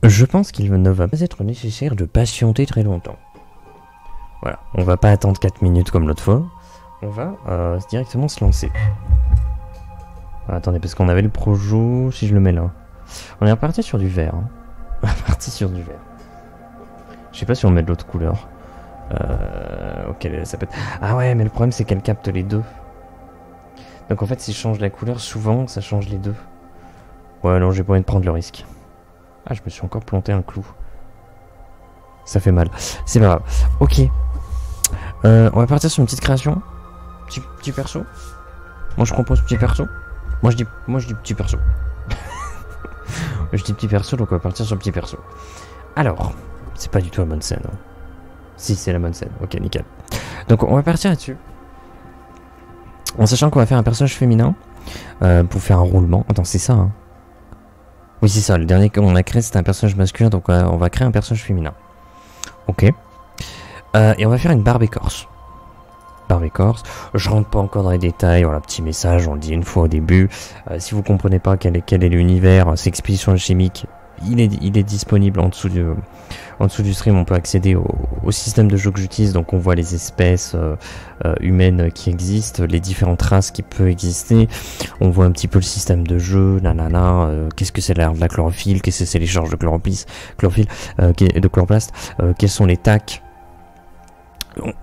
Je pense qu'il ne va pas être nécessaire de patienter très longtemps. Voilà, on va pas attendre 4 minutes comme l'autre fois. On va directement se lancer. Ah, attendez, parce qu'on avait le projo, si je le mets là. On est reparti sur du vert. Hein. On est reparti sur du vert. Je sais pas si on met de l'autre couleur. Ok, ça peut être... Ah ouais, mais le problème c'est qu'elle capte les deux. Donc en fait, si je change la couleur, souvent, ça change les deux. Ouais, non, j'ai pas envie de prendre le risque. Ah, je me suis encore planté un clou. Ça fait mal. C'est pas grave. Ok. On va partir sur une petite création. Petit perso. Moi, je propose petit perso. Moi, je dis petit perso. Je dis petit perso, donc on va partir sur petit perso. Alors, c'est pas du tout la bonne scène. Hein. Si, c'est la bonne scène. Ok, nickel. Donc, on va partir là-dessus. En sachant qu'on va faire un personnage féminin. Pour faire un roulement. Attends, c'est ça, hein. Oui, c'est ça. Le dernier qu'on a créé, c'était un personnage masculin. Donc, on va créer un personnage féminin. Ok. Et on va faire une barbe écorce. Barbe écorce. Je rentre pas encore dans les détails. Voilà, petit message, on le dit une fois au début. Si vous comprenez pas quel est l'univers, c'est Expédition Alchimique. Il est disponible en dessous du stream. On peut accéder au système de jeu que j'utilise. Donc on voit les espèces humaines qui existent, les différentes races qui peuvent exister. On voit un petit peu le système de jeu, qu'est-ce que c'est de la chlorophylle, qu'est-ce que c'est les charges de chlorophylle, de chloroplaste, quels sont les tacs.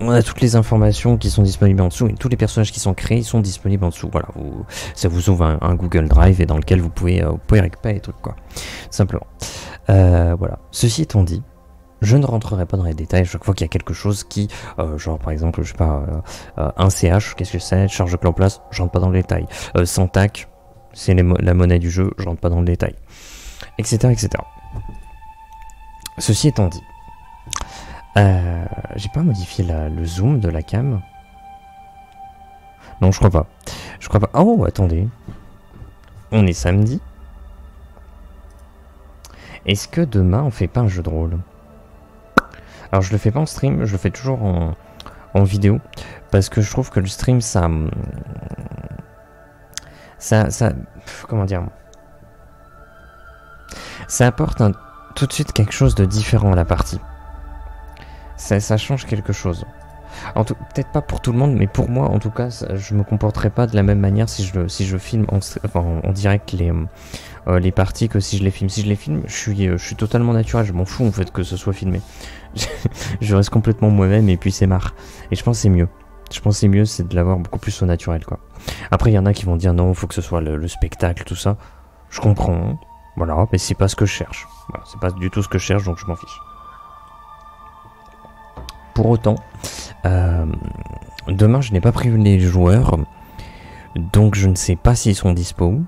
On a toutes les informations qui sont disponibles en dessous et tous les personnages qui sont créés sont disponibles en dessous. Voilà, ça vous ouvre un Google Drive et dans lequel vous pouvez récupérer les trucs, quoi. Simplement. Voilà. Ceci étant dit, je ne rentrerai pas dans les détails chaque fois qu'il y a quelque chose qui, genre par exemple, je sais pas, un CH, qu'est-ce que c'est, charge de chloroplaste, je rentre pas dans le détail. Sans tac, c'est la monnaie du jeu, je rentre pas dans le détail. Etc. etc. Ceci étant dit, j'ai pas modifié le zoom de la cam. Non, je crois pas. Je crois pas. Oh, attendez. On est samedi. Est-ce que demain on fait pas un jeu de rôle? Alors je le fais pas en stream, je le fais toujours en vidéo. Parce que je trouve que le stream ça comment dire? Ça apporte tout de suite quelque chose de différent à la partie. Ça change quelque chose. Peut-être pas pour tout le monde, mais pour moi, en tout cas, je me comporterai pas de la même manière si je filme en direct les parties que si je les filme. Si je les filme, je suis totalement naturel. Je m'en fous en fait que ce soit filmé. Je reste complètement moi-même et puis c'est marre. Et je pense que c'est mieux. Je pense que c'est mieux, c'est de l'avoir beaucoup plus au naturel, quoi. Après, il y en a qui vont dire non, il faut que ce soit le spectacle, tout ça. Je comprends. Voilà, mais c'est pas ce que je cherche. Voilà, c'est pas du tout ce que je cherche, donc je m'en fiche. Pour autant, demain je n'ai pas prévu les joueurs, donc je ne sais pas s'ils sont dispo.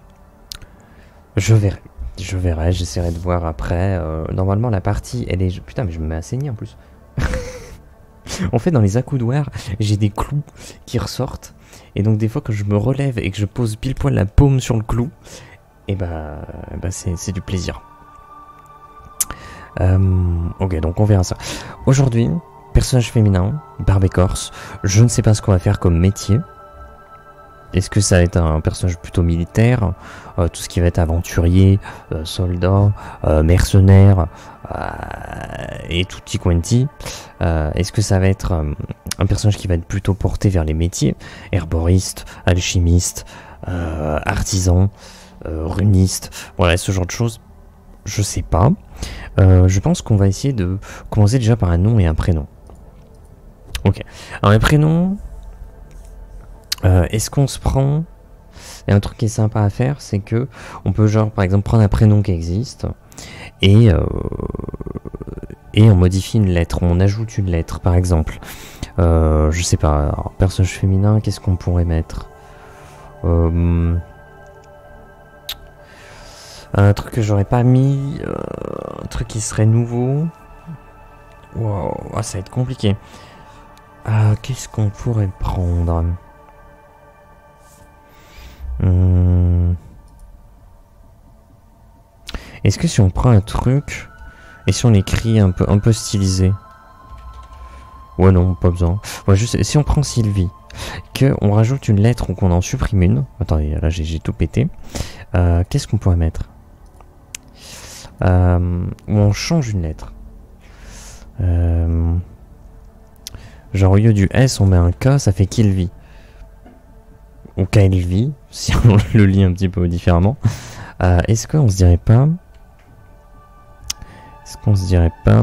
Je verrai, j'essaierai de voir après. Normalement la partie, elle est... Putain, mais je me mets à saigner en plus. En fait, dans les accoudoirs, j'ai des clous qui ressortent. Et donc des fois quand je me relève et que je pose pile poil la paume sur le clou, et c'est du plaisir. Ok, donc on verra ça. Aujourd'hui... Personnage féminin, barbe écorce. Je ne sais pas ce qu'on va faire comme métier. Est-ce que ça va être un personnage plutôt militaire, tout ce qui va être aventurier, soldat, mercenaire et tutti quanti. Est-ce que ça va être un personnage qui va être plutôt porté vers les métiers, herboriste, alchimiste, artisan, runiste, voilà, ce genre de choses. Je sais pas. Je pense qu'on va essayer de commencer déjà par un nom et un prénom. Ok. Alors les prénoms, est-ce qu'on se prend... Et un truc qui est sympa à faire, c'est que on peut genre par exemple prendre un prénom qui existe et on modifie une lettre, on ajoute une lettre par exemple. Je sais pas, alors, personnage féminin, qu'est-ce qu'on pourrait mettre? Un truc que j'aurais pas mis, un truc qui serait nouveau. Wow, ça va être compliqué. Qu'est-ce qu'on pourrait prendre? Est-ce que si on prend un truc et si on écrit un peu stylisé? Ouais, non, pas besoin. Ouais, juste si on prend Sylvie, qu'on rajoute une lettre ou qu'on en supprime une. Attendez, là j'ai tout pété. Qu'est-ce qu'on pourrait mettre? Où on change une lettre. Genre au lieu du S, on met un K, ça fait Kilvi. Ou Kailvi, si on le lit un petit peu différemment. Est-ce qu'on se dirait pas... Est-ce qu'on se dirait pas...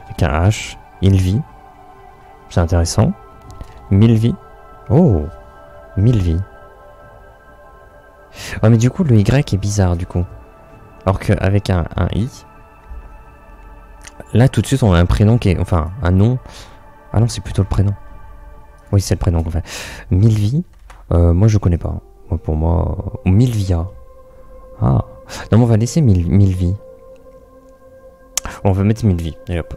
Avec un H, Ilvi. C'est intéressant. Milvi. Oh, Milvi. Oh mais du coup le Y est bizarre du coup. Alors qu'avec un I... Là tout de suite on a un prénom qui est... Enfin un nom... Ah non c'est plutôt le prénom. Oui c'est le prénom qu'on fait. Milvi. Moi je connais pas. Moi, pour moi... Milvia. Ah. Non mais on va laisser Milvi. On va mettre Milvi. Et hop.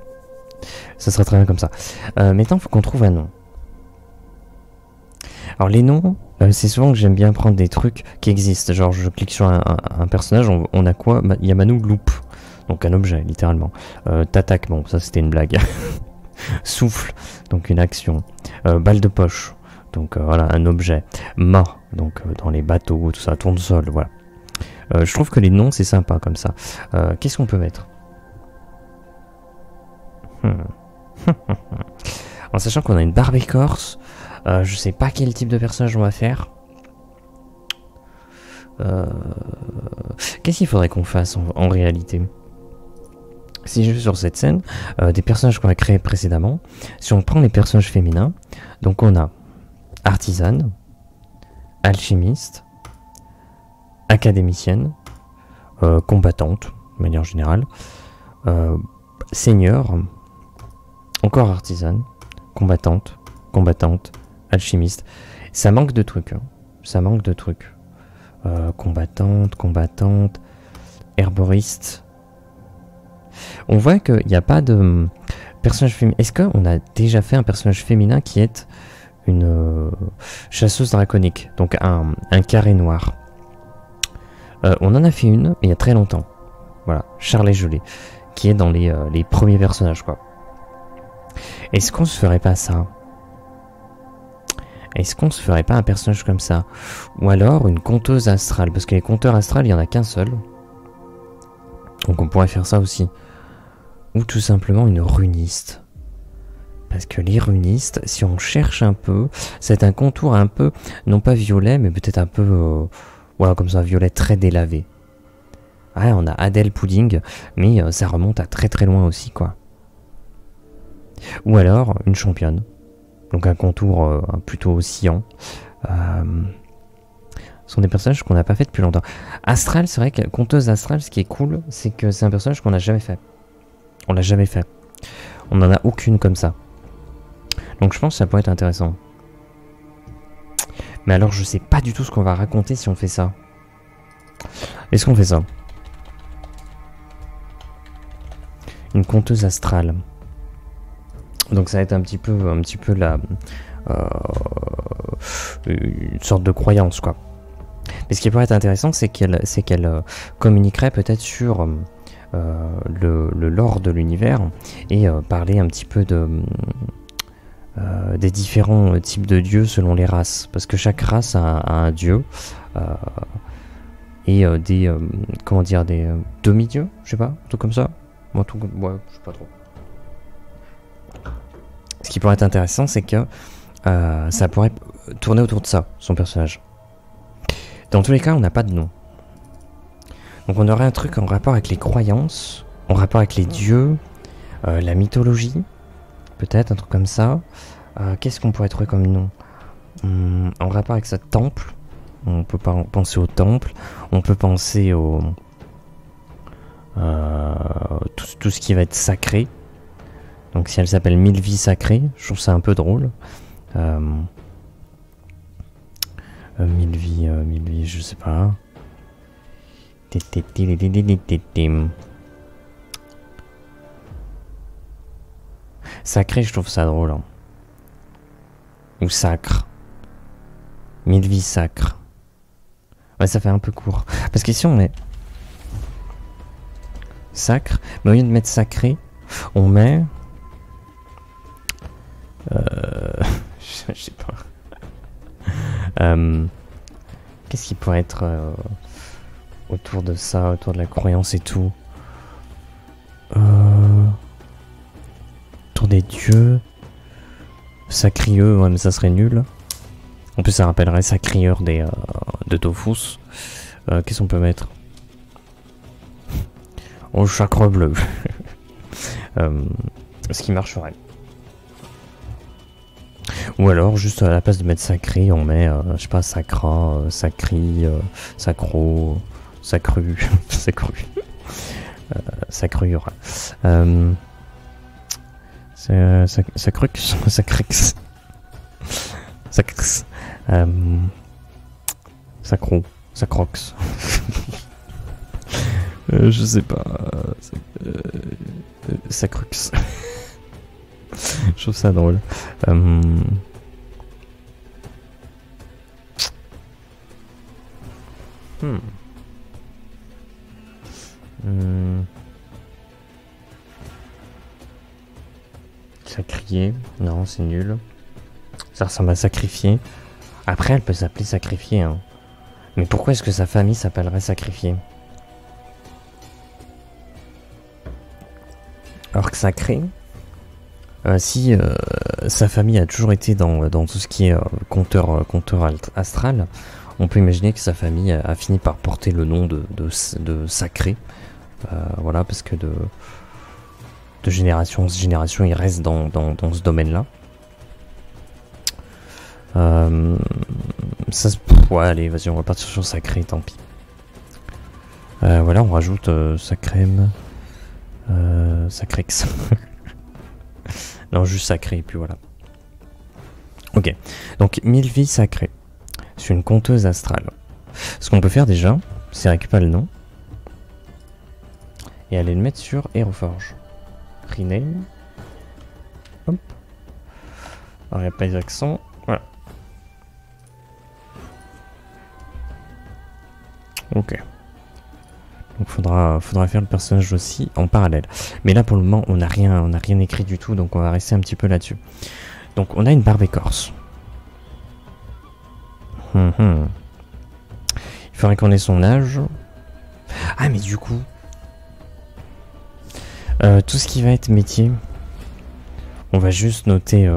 Ça sera très bien comme ça. Maintenant il faut qu'on trouve un nom. Alors les noms, c'est souvent que j'aime bien prendre des trucs qui existent. Genre je clique sur un personnage, on a quoi? Yamanu Loop. Donc un objet, littéralement. Tatak, bon ça c'était une blague. Souffle, donc une action. Balle de poche, donc voilà, un objet. Mât, donc dans les bateaux, tout ça, tournesol, voilà. Je trouve que les noms c'est sympa comme ça. Qu'est-ce qu'on peut mettre? En sachant qu'on a une barbe écorce, je sais pas quel type de personnage on va faire. Qu'est-ce qu'il faudrait qu'on fasse en réalité? Si je vais sur cette scène, des personnages qu'on a créés précédemment, si on prend les personnages féminins, donc on a artisane, alchimiste, académicienne, combattante, de manière générale, seigneur, encore artisane, combattante, alchimiste. Ça manque de trucs, hein. Ça manque de trucs. Combattante, herboriste. On voit qu'il n'y a pas de personnage féminin. Est-ce qu'on a déjà fait un personnage féminin qui est une chasseuse draconique, donc un carré noir? On en a fait une il y a très longtemps. Voilà, Charlet Gelé, qui est dans les premiers personnages, quoi. Est-ce qu'on se ferait pas ça? Est-ce qu'on se ferait pas un personnage comme ça? Ou alors une conteuse astrale? Parce que les conteurs astrales, il n'y en a qu'un seul. Donc on pourrait faire ça aussi. Ou tout simplement une runiste. Parce que les runistes, si on cherche un peu, c'est un contour un peu, non pas violet, mais peut-être un peu, voilà, comme ça, violet très délavé. Ouais, on a Adèle Pudding, mais ça remonte à très très loin aussi, quoi. Ou alors une championne. Donc un contour plutôt oscillant. Ce sont des personnages qu'on n'a pas fait depuis longtemps. Astral, c'est vrai que conteuse Astral, ce qui est cool, c'est que c'est un personnage qu'on n'a jamais fait. On l'a jamais fait. On n'en a aucune comme ça. Donc je pense que ça pourrait être intéressant. Mais alors je sais pas du tout ce qu'on va raconter si on fait ça. Est-ce qu'on fait ça? Une conteuse astrale. Donc ça va être un petit peu la une sorte de croyance, quoi. Mais ce qui pourrait être intéressant, c'est qu'elle communiquerait peut-être sur le lore de l'univers et parler un petit peu des différents types de dieux selon les races, parce que chaque race a un dieu et des comment dire, des demi-dieux, je sais pas, tout comme ça. Moi, tout, ouais, je sais pas trop. Ce qui pourrait être intéressant, c'est que ça pourrait tourner autour de ça, son personnage. Dans tous les cas, on n'a pas de nom. Donc on aurait un truc en rapport avec les croyances, en rapport avec les dieux, la mythologie, peut-être, un truc comme ça. Qu'est-ce qu'on pourrait trouver comme nom? En rapport avec ce temple, on peut penser au temple, on peut penser au... tout ce qui va être sacré. Donc si elle s'appelle Mille vies sacrées, je trouve ça un peu drôle. Mille vies, je sais pas. Sacré, je trouve ça drôle. Hein. Ou sacre. Mille vies sacres. Ouais, ça fait un peu court. Parce que si on met sacre, mais au lieu de mettre sacré, on met... je sais pas. Qu'est-ce qui pourrait être... autour de ça, autour de la croyance et tout. Autour des dieux. Sacrieux, ouais mais ça serait nul. En plus ça rappellerait Sacrieur de Dofus. Qu'est-ce qu'on peut mettre? Oh, chakra bleu. Ce qui marcherait. Ou alors, juste à la place de mettre sacré, on met, je sais pas, sacra, sacri, sacro, sacru, sacru. Sacrure. Sacrux, sacrix. Sacrix. Sacro, sacrox. Je sais pas. Sacrux. Je trouve ça drôle. Sacrier. Non, c'est nul. Ça ressemble à sacrifier. Après, elle peut s'appeler sacrifier. Hein. Mais pourquoi est-ce que sa famille s'appellerait sacrifier? Alors que sacré, si sa famille a toujours été dans tout ce qui est compteur astral, on peut imaginer que sa famille a fini par porter le nom de sacré. Voilà, parce que de génération en génération, il reste dans ce domaine-là. Ouais, allez, vas-y, on va partir sur sacré, tant pis. Voilà, on rajoute sacrème. Sacrex. Non, juste sacré, et puis voilà. Ok, donc 1000 vies sacrées. C'est une conteuse astrale. Ce qu'on peut faire déjà, c'est récupérer le nom. Et aller le mettre sur Héroforge. Rename. Hop. Alors, il n'y a pas les accents. Voilà. Ok. Donc faudra faire le personnage aussi en parallèle. Mais là pour le moment on n'a rien écrit du tout, donc on va rester un petit peu là-dessus. Donc on a une barbe écorce. Il faudrait qu'on ait son âge. Ah mais du coup, tout ce qui va être métier, on va juste noter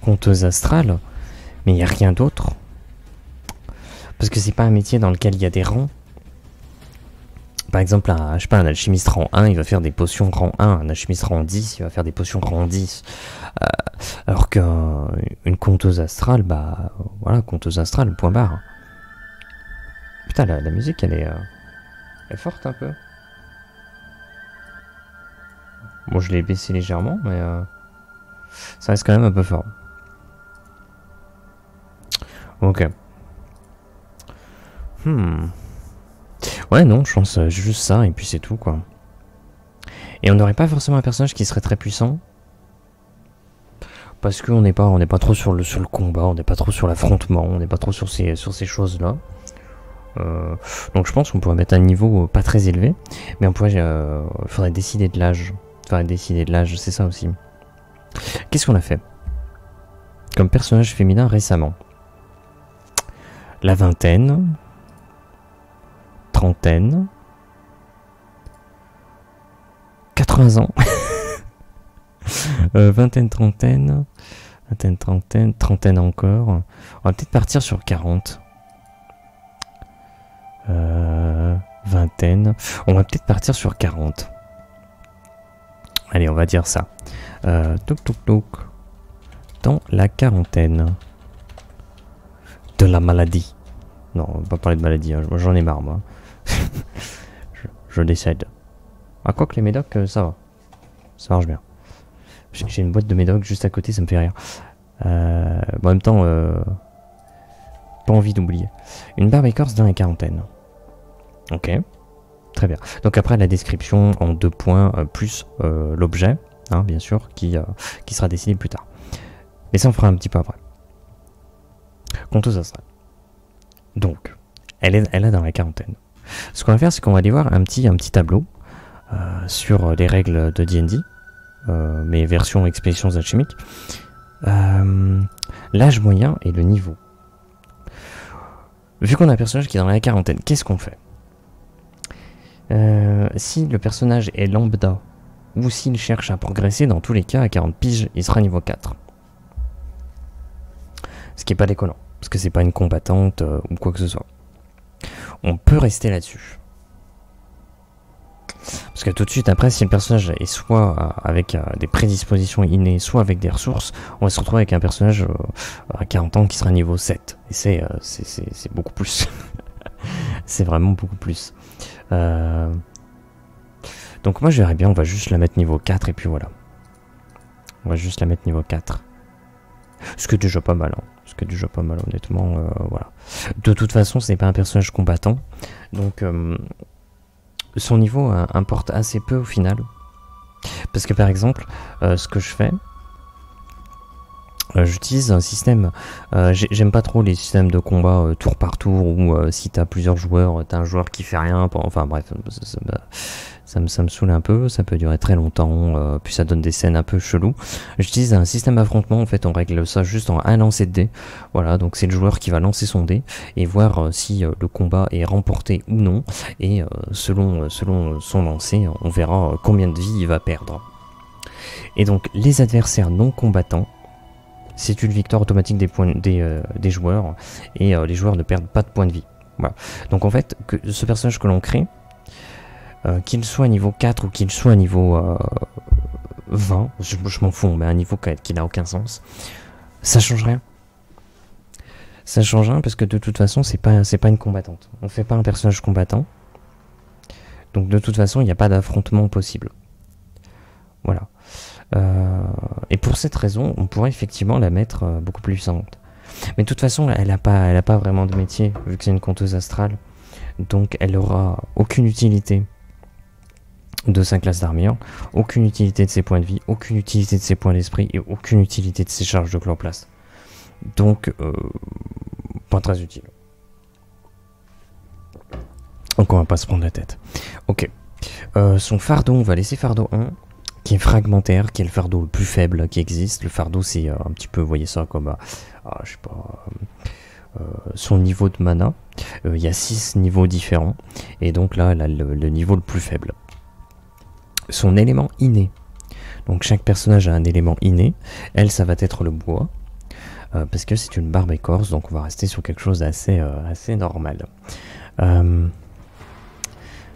conteuse astrale, mais il n'y a rien d'autre. Parce que c'est pas un métier dans lequel il y a des rangs. Par exemple, je sais pas, un alchimiste rang 1, il va faire des potions rang 1. Un alchimiste rang 10, il va faire des potions rang 10. Alors qu'une conteuse astrale, bah voilà, conteuse astrale, point barre. Putain, la musique, elle est forte un peu. Bon, je l'ai baissé légèrement, mais ça reste quand même un peu fort. Ok. Ouais, non, je pense juste ça, et puis c'est tout, quoi. Et on n'aurait pas forcément un personnage qui serait très puissant. Parce qu'on n'est pas trop sur le combat, on n'est pas trop sur l'affrontement, on n'est pas trop sur ces choses-là. Donc je pense qu'on pourrait mettre un niveau pas très élevé. Mais on pourrait... faudrait décider de l'âge. Faudrait décider de l'âge, c'est ça aussi. Qu'est-ce qu'on a fait comme personnage féminin récemment? La vingtaine... trentaine, 80 ans, vingtaine, trentaine, trentaine encore. On va peut-être partir sur 40. Vingtaine. On va peut-être partir sur 40. Allez, on va dire ça. Toc toc toc. Dans la quarantaine. De la maladie. Non, on va pas parler de maladie, hein. J'en ai marre, moi. je décède. Ah, quoi que les médocs, ça va. Ça marche bien. J'ai une boîte de médocs juste à côté, ça me fait rire. Bon, en même temps, pas envie d'oublier. Une barbe écorce dans la quarantaine. Ok. Très bien. Donc après, la description en 2 points, plus l'objet, hein, bien sûr, qui sera décidé plus tard. Mais ça, on fera un petit peu après. Conteuse astrale. Donc, elle est dans la quarantaine. Ce qu'on va faire, c'est qu'on va aller voir un petit tableau sur les règles de D&D, mes versions expéditions alchimiques, l'âge moyen et le niveau. vu qu'on a un personnage qui est dans la quarantaine, qu'est-ce qu'on fait? Si le personnage est lambda, ou s'il cherche à progresser, dans tous les cas, à 40 piges, il sera niveau 4. Ce qui est pas déconnant, parce que c'est pas une combattante ou quoi que ce soit. On peut rester là-dessus. Parce que tout de suite après, si le personnage est soit avec des prédispositions innées, soit avec des ressources, on va se retrouver avec un personnage à 40 ans qui sera niveau 7. Et c'est beaucoup plus. C'est vraiment beaucoup plus. Donc moi je verrais bien, on va juste la mettre niveau 4 et puis voilà. On va juste la mettre niveau 4. Ce qui est déjà pas mal, hein. Ce qui est déjà pas mal honnêtement, voilà. De toute façon ce n'est pas un personnage combattant, donc son niveau importe assez peu au final. Parce que par exemple, ce que je fais, j'utilise un système, j'aime pas trop les systèmes de combat tour par tour où si t'as plusieurs joueurs, t'as un joueur qui fait rien, enfin bref, ça me saoule un peu, ça peut durer très longtemps, puis ça donne des scènes un peu cheloues. J'utilise un système d'affrontement, en fait on règle ça juste en un lancer de dés, voilà, donc c'est le joueur qui va lancer son dé et voir si le combat est remporté ou non, et selon son lancer, on verra combien de vie il va perdre. Et donc les adversaires non combattants, c'est une victoire automatique des joueurs, et les joueurs ne perdent pas de points de vie. Voilà. Donc en fait, que ce personnage que l'on crée, qu'il soit niveau 4 ou qu'il soit niveau 20, je m'en fous, mais à un niveau qui n'a aucun sens, ça change rien. Ça change rien parce que de toute façon, c'est pas une combattante. On fait pas un personnage combattant. Donc de toute façon, il n'y a pas d'affrontement possible. Voilà. Et pour cette raison, on pourrait effectivement la mettre beaucoup plus puissante. Mais de toute façon, elle a pas vraiment de métier, vu que c'est une conteuse astrale. Donc elle aura aucune utilité de sa classe d'armure, aucune utilité de ses points de vie, aucune utilité de ses points d'esprit et aucune utilité de ses charges de chloroplaste. Donc, pas très utile. Donc on va pas se prendre la tête. Ok. Son fardeau, on va laisser fardeau 1, qui est fragmentaire, qui est le fardeau le plus faible qui existe. Le fardeau, c'est un petit peu, vous voyez ça comme, je sais pas, son niveau de mana. Il y a 6 niveaux différents, et donc là, elle a le niveau le plus faible. Son élément inné. Donc chaque personnage a un élément inné. Elle, ça va être le bois, parce que c'est une barbe écorce, donc on va rester sur quelque chose d'assez assez normal.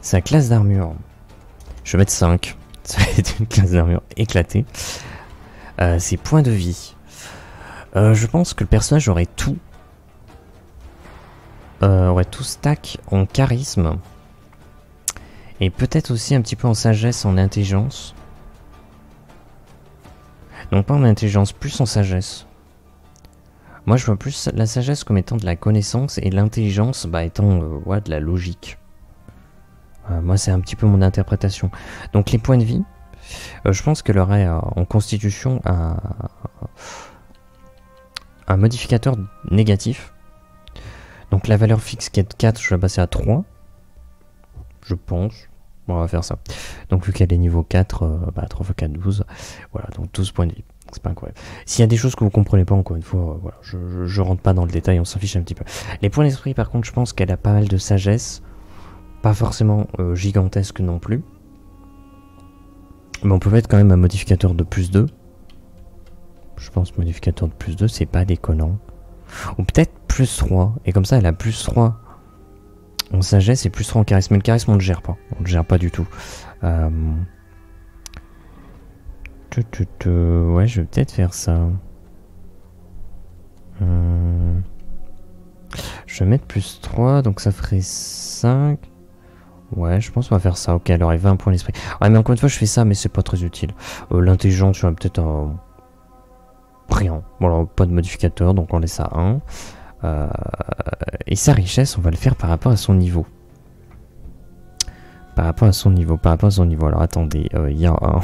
Sa classe d'armure, je vais mettre 5. Ça va être une classe d'armure éclatée. Ses points de vie. Je pense que le personnage aurait tout stack en charisme. Et peut-être aussi un petit peu en sagesse, en intelligence. Non pas en intelligence, plus en sagesse. Moi je vois plus la sagesse comme étant de la connaissance et l'intelligence étant de la logique. Moi c'est un petit peu mon interprétation. Donc les points de vie, je pense qu'elle aurait en constitution un modificateur négatif. Donc la valeur fixe qui est de 4, je vais la passer à 3. Je pense. Bon, on va faire ça. Donc vu qu'elle est niveau 4, 3 x 4, 12. Voilà, donc 12 points de vie. C'est pas incroyable. S'il y a des choses que vous comprenez pas, encore une fois, voilà, je rentre pas dans le détail, on s'en fiche un petit peu. Les points d'esprit, par contre, je pense qu'elle a pas mal de sagesse. Pas forcément gigantesque non plus. Mais on peut mettre quand même un modificateur de plus 2. Je pense modificateur de plus 2, c'est pas déconnant. Ou peut-être plus 3. Et comme ça, elle a plus 3 en sagesse et plus 3 en charisme. Mais le charisme, on ne le gère pas. On ne le gère pas du tout. Ouais, je vais peut-être faire ça. Je vais mettre plus 3, donc ça ferait 5. Ouais, je pense qu'on va faire ça. Ok, elle aurait 20 points d'esprit. Ouais, mais encore une fois, je fais ça, mais c'est pas très utile. L'intelligence, je vais peut-être un... rien. Voilà, pas de modificateur, donc on laisse à 1. Et sa richesse, on va le faire par rapport à son niveau. Par rapport à son niveau. Alors attendez, il y a un...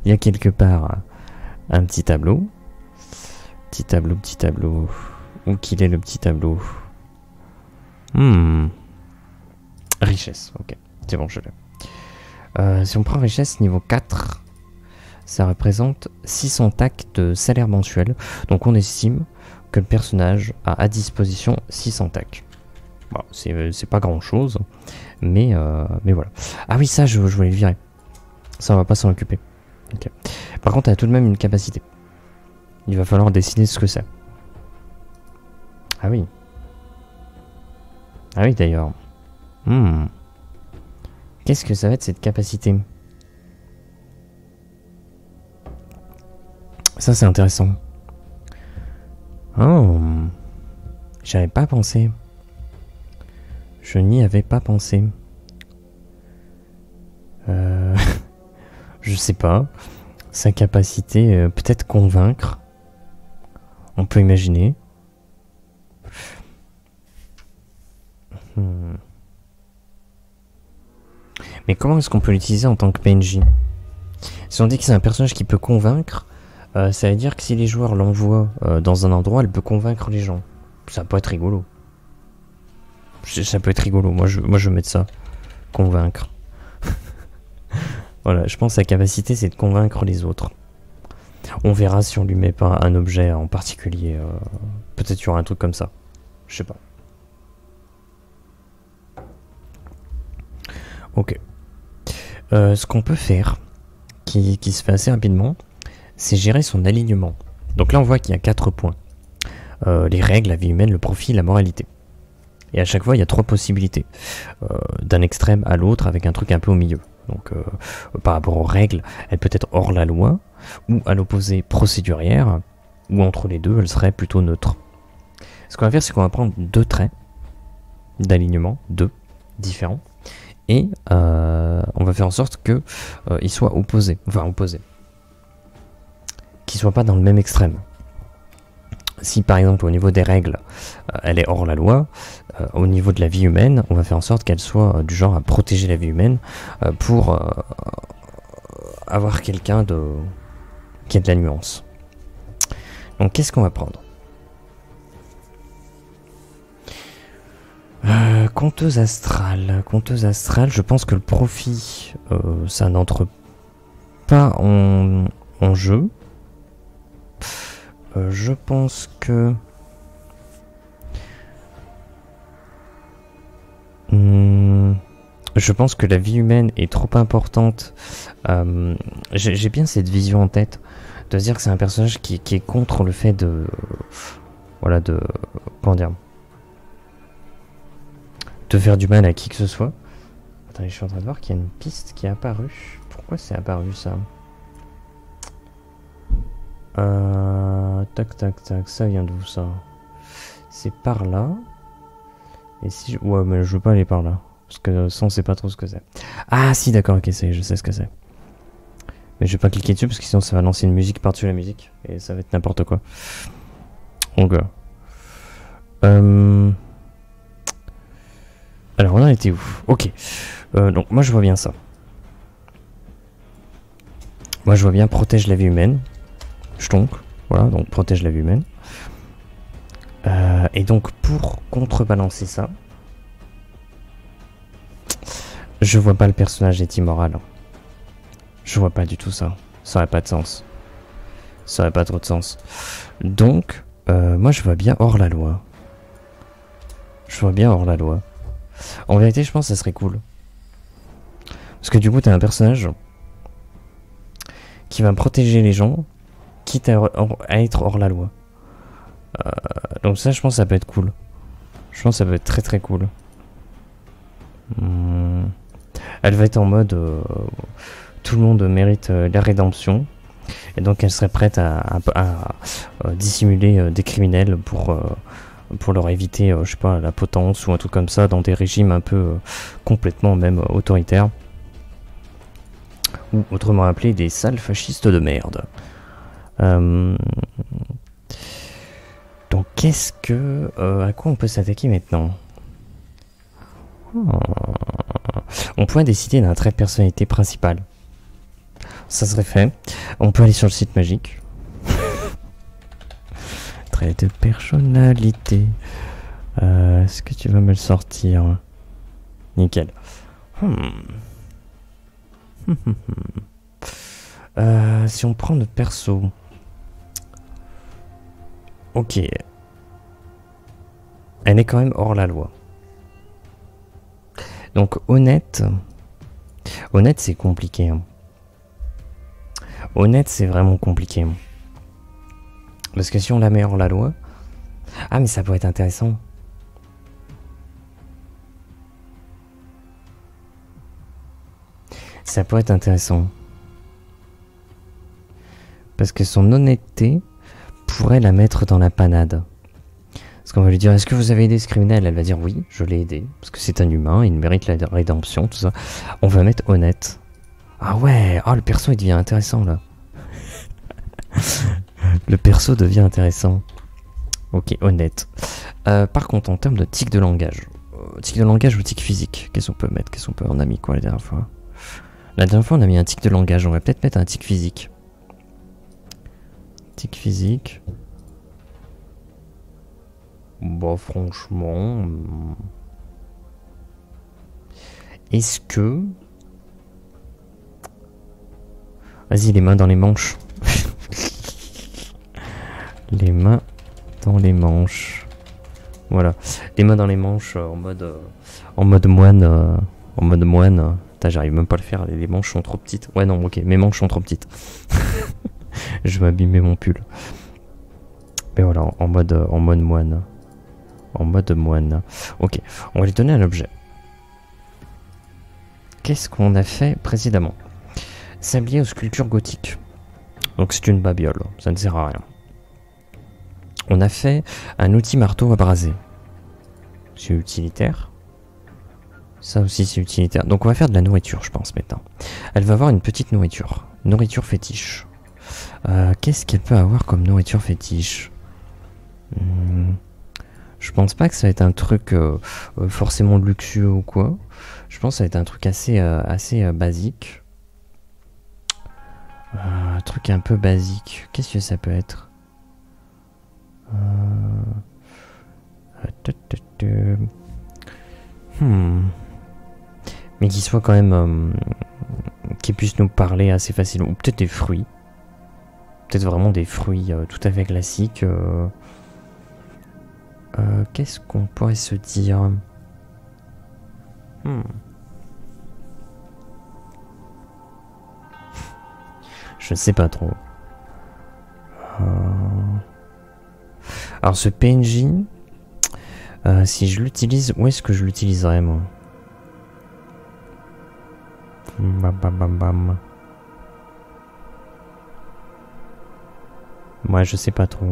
il y a quelque part un petit tableau. Petit tableau. Où qu'il est le petit tableau? Richesse, ok. C'est bon, je l'ai. Si on prend richesse niveau 4, ça représente 600 tacs de salaire mensuel. Donc on estime que le personnage a à disposition 600 tac. Bon, c'est pas grand chose, mais voilà. Ah oui, ça je voulais le virer. Ça on va pas s'en occuper. Okay. Par contre, elle a tout de même une capacité. Il va falloir décider ce que c'est. Ah oui. Ah oui d'ailleurs. Qu'est-ce que ça va être cette capacité? Ça c'est intéressant. Oh. J'avais pas pensé. Je n'y avais pas pensé. Je sais pas. Sa capacité, peut-être convaincre. On peut imaginer. Mais comment est-ce qu'on peut l'utiliser en tant que PNJ? Si on dit que c'est un personnage qui peut convaincre, ça veut dire que si les joueurs l'envoient dans un endroit, elle peut convaincre les gens. Ça peut être rigolo. Ça peut être rigolo. Moi, je vais mettre ça. Convaincre. Voilà, je pense que sa capacité, c'est de convaincre les autres. On verra si on lui met pas un objet en particulier. Peut-être qu'il y aura un truc comme ça. Je sais pas. Ok. Ce qu'on peut faire, qui se fait assez rapidement, c'est gérer son alignement. Donc là, on voit qu'il y a 4 points. Les règles, la vie humaine, le profit, la moralité. Et à chaque fois, il y a 3 possibilités. D'un extrême à l'autre, avec un truc un peu au milieu. Donc, par rapport aux règles, elle peut être hors la loi, ou à l'opposé procédurière, ou entre les deux, elle serait plutôt neutre. Ce qu'on va faire, c'est qu'on va prendre 2 traits d'alignement, 2 différents, et on va faire en sorte que ils soient opposés, qu'ils soient pas dans le même extrême. Si par exemple au niveau des règles, elle est hors la loi, au niveau de la vie humaine, on va faire en sorte qu'elle soit du genre à protéger la vie humaine pour avoir quelqu'un qui a de la nuance. Donc qu'est-ce qu'on va prendre? Conteuse astrale. Conteuse astrale, je pense que le profit, ça n'entre pas en jeu. Je pense que... je pense que la vie humaine est trop importante. J'ai bien cette vision en tête de se dire que c'est un personnage qui est contre le fait de... Voilà, de... Comment dire? De faire du mal à qui que ce soit. Attendez, je suis en train de voir qu'il y a une piste qui est apparue. Pourquoi c'est apparu ça? Tac tac tac, ça vient d'où ça? C'est par là. Et si je... Ouais, mais je veux pas aller par là. Parce que ça on sait pas trop ce que c'est. Ah si, d'accord, ok, je sais ce que c'est. Mais je vais pas cliquer dessus parce que sinon ça va lancer une musique par-dessus la musique. Et ça va être n'importe quoi. Donc alors on en était où? Ok. Donc moi je vois bien ça. Moi je vois bien protège la vie humaine. Donc, voilà, donc protège la vie humaine. Et donc pour contrebalancer ça, je vois pas le personnage est immoral. Je vois pas du tout ça. Ça aurait pas de sens. Ça aurait pas trop de sens. Donc, moi je vois bien hors la loi. Je vois bien hors la loi. En vérité, je pense que ça serait cool. Parce que du coup, t'as un personnage qui va protéger les gens, quitte à être hors la loi. Donc ça, je pense que ça peut être cool. Je pense que ça peut être très très cool. Elle va être en mode tout le monde mérite la rédemption. Et donc elle serait prête à dissimuler des criminels pour leur éviter, je sais pas, la potence ou un truc comme ça dans des régimes un peu complètement même autoritaires. Ou autrement appelé des sales fascistes de merde. Donc qu'est-ce que... à quoi on peut s'attaquer maintenant? On pourrait décider d'un trait de personnalité principal. Ça serait fait. On peut aller sur le site magique. Trait de personnalité. Est-ce que tu vas me le sortir? Nickel. Si on prend notre perso. Ok. Elle est quand même hors la loi. Donc honnête... Honnête, c'est compliqué. Hein. Honnête, c'est vraiment compliqué. Hein. Parce que si on la met hors la loi... Ah, mais ça pourrait être intéressant. Ça pourrait être intéressant. Parce que son honnêteté pourrait la mettre dans la panade. Parce qu'on va lui dire, est-ce que vous avez aidé ce criminel? Elle va dire oui, je l'ai aidé. Parce que c'est un humain, il mérite la rédemption, tout ça. On va mettre honnête. Ah ouais, oh, le perso il devient intéressant là. Le perso devient intéressant. Ok, honnête. Par contre, en termes de tic de langage. Tic de langage ou tic physique? Qu'est-ce qu'on peut mettre? Qu'est-ce qu'on peut... On a mis quoi la dernière fois? La dernière fois on a mis un tic de langage, on va peut-être mettre un tic physique. Tic physique. Bon, franchement... Est-ce que... Vas-y, les mains dans les manches. Les mains dans les manches. Voilà. Les mains dans les manches en mode moine. En mode moine. J'arrive même pas à le faire, les manches sont trop petites. Ouais, non, ok, mes manches sont trop petites. Je vais abîmer mon pull. Mais voilà, en mode moine. En mode moine. Ok, on va lui donner un objet. Qu'est-ce qu'on a fait précédemment? Sablier aux sculptures gothiques. Donc c'est une babiole, ça ne sert à rien. On a fait un outil marteau à braser. C'est utilitaire. Ça aussi c'est utilitaire. Donc on va faire de la nourriture, je pense, maintenant. Elle va avoir une petite nourriture. Nourriture fétiche. Qu'est-ce qu'elle peut avoir comme nourriture fétiche? Je pense pas que ça va être un truc forcément luxueux ou quoi. Je pense que ça va être un truc assez basique. Un truc un peu basique. Qu'est-ce que ça peut être? Mais qui soit quand même... qui puisse nous parler assez facilement. Ou peut-être des fruits. Peut-être vraiment des fruits tout à fait classiques. Qu'est-ce qu'on pourrait se dire? Je ne sais pas trop. Alors ce PNJ, si je l'utilise, où est-ce que je l'utiliserais moi? Bam bam bam bam. Moi je sais pas trop.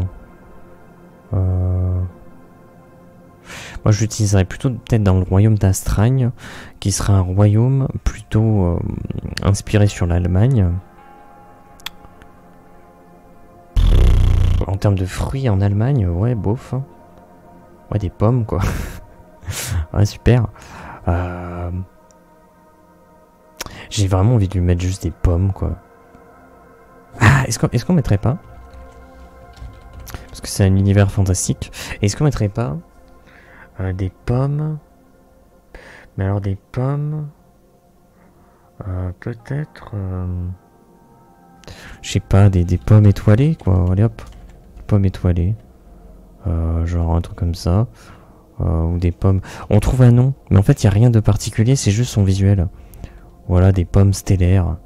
Moi je l'utiliserais plutôt peut-être dans le royaume d'Astragne, qui sera un royaume plutôt inspiré sur l'Allemagne. En termes de fruits en Allemagne, ouais, bof. Ouais, des pommes, quoi. Ouais, super. J'ai vraiment envie de lui mettre juste des pommes, quoi. Ah, est-ce qu'on mettrait pas? Parce que c'est un univers fantastique. Est-ce qu'on mettrait pas des pommes? Mais alors des pommes... peut-être... je sais pas, des pommes étoilées, quoi. Allez hop. Pommes étoilées. Genre un truc comme ça. Ou des pommes... On trouve un nom, mais en fait il n'y a rien de particulier, c'est juste son visuel. Voilà, des pommes stellaires.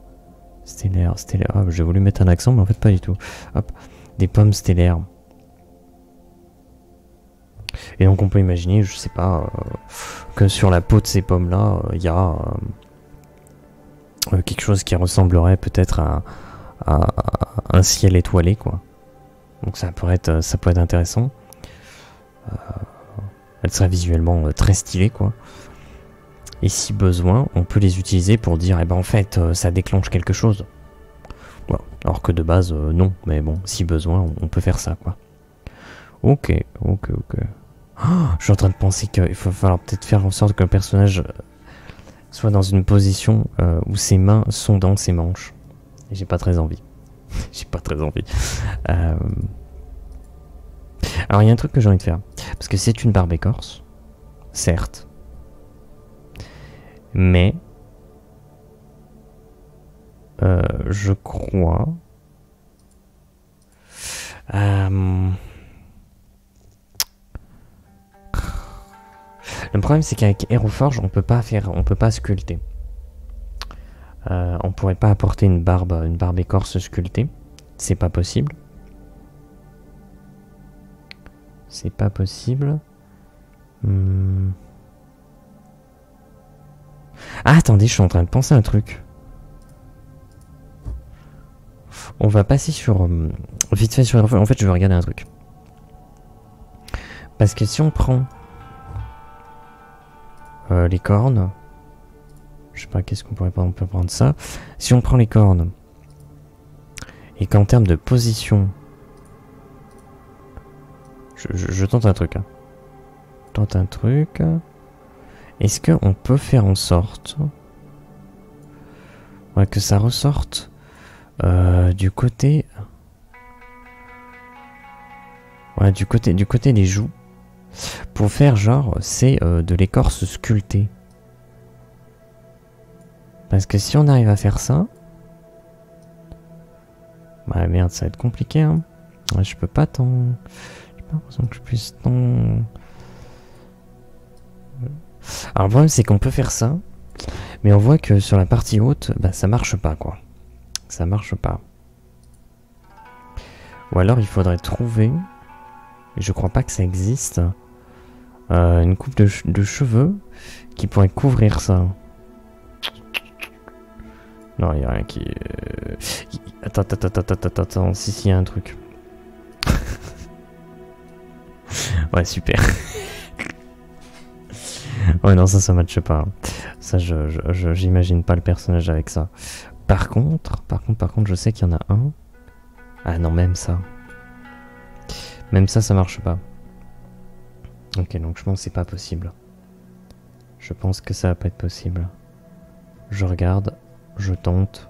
Stellaires. Ah, j'ai voulu mettre un accent, mais en fait pas du tout. Hop, des pommes stellaires. Et donc on peut imaginer, je sais pas, que sur la peau de ces pommes-là, il y a quelque chose qui ressemblerait peut-être à un ciel étoilé, quoi. Donc ça pourrait être intéressant. Elle serait visuellement très stylée, quoi. Et si besoin, on peut les utiliser pour dire, eh ben en fait, ça déclenche quelque chose. Voilà. Alors que de base, non. Mais bon, si besoin, on peut faire ça, quoi. Ok. Oh, je suis en train de penser qu'il va falloir peut-être faire en sorte que le personnage soit dans une position où ses mains sont dans ses manches. Et j'ai pas très envie. J'ai pas très envie. Alors il y a un truc que j'ai envie de faire. Parce que c'est une barbe écorce. Certes. Mais... je crois... Le problème c'est qu'avec Aeroforge on peut pas sculpter. On pourrait pas apporter une barbe écorce sculptée. C'est pas possible. C'est pas possible. Ah attendez, je suis en train de penser à un truc. On va passer sur... vite fait sur Aeroforge. En fait je vais regarder un truc. Parce que si on prend... les cornes... Je sais pas, qu'est-ce qu'on pourrait prendre? On peut prendre ça. Si on prend les cornes... Et qu'en termes de position... Je tente un truc. Hein. Tente un truc... Est-ce qu'on peut faire en sorte... Ouais, que ça ressorte... du côté... Ouais, du côté des joues. Pour faire genre, c'est de l'écorce sculptée. Parce que si on arrive à faire ça... Bah merde, ça va être compliqué, hein. Ouais, je peux pas tant... J'ai pas l'impression que je puisse tant... Alors le problème c'est qu'on peut faire ça, mais on voit que sur la partie haute, bah ça marche pas quoi. Ça marche pas. Ou alors il faudrait trouver, je crois pas que ça existe, une coupe de cheveux qui pourrait couvrir ça. Non, il y a rien qui... Attends, si, il y a un truc. Ouais, super. Ouais, non, ça matche pas. Ça, j'imagine pas le personnage avec ça. Par contre, je sais qu'il y en a un. Ah non, même ça. Même ça marche pas. Ok, donc je pense que c'est pas possible. Je pense que ça va pas être possible. Je regarde, je tente.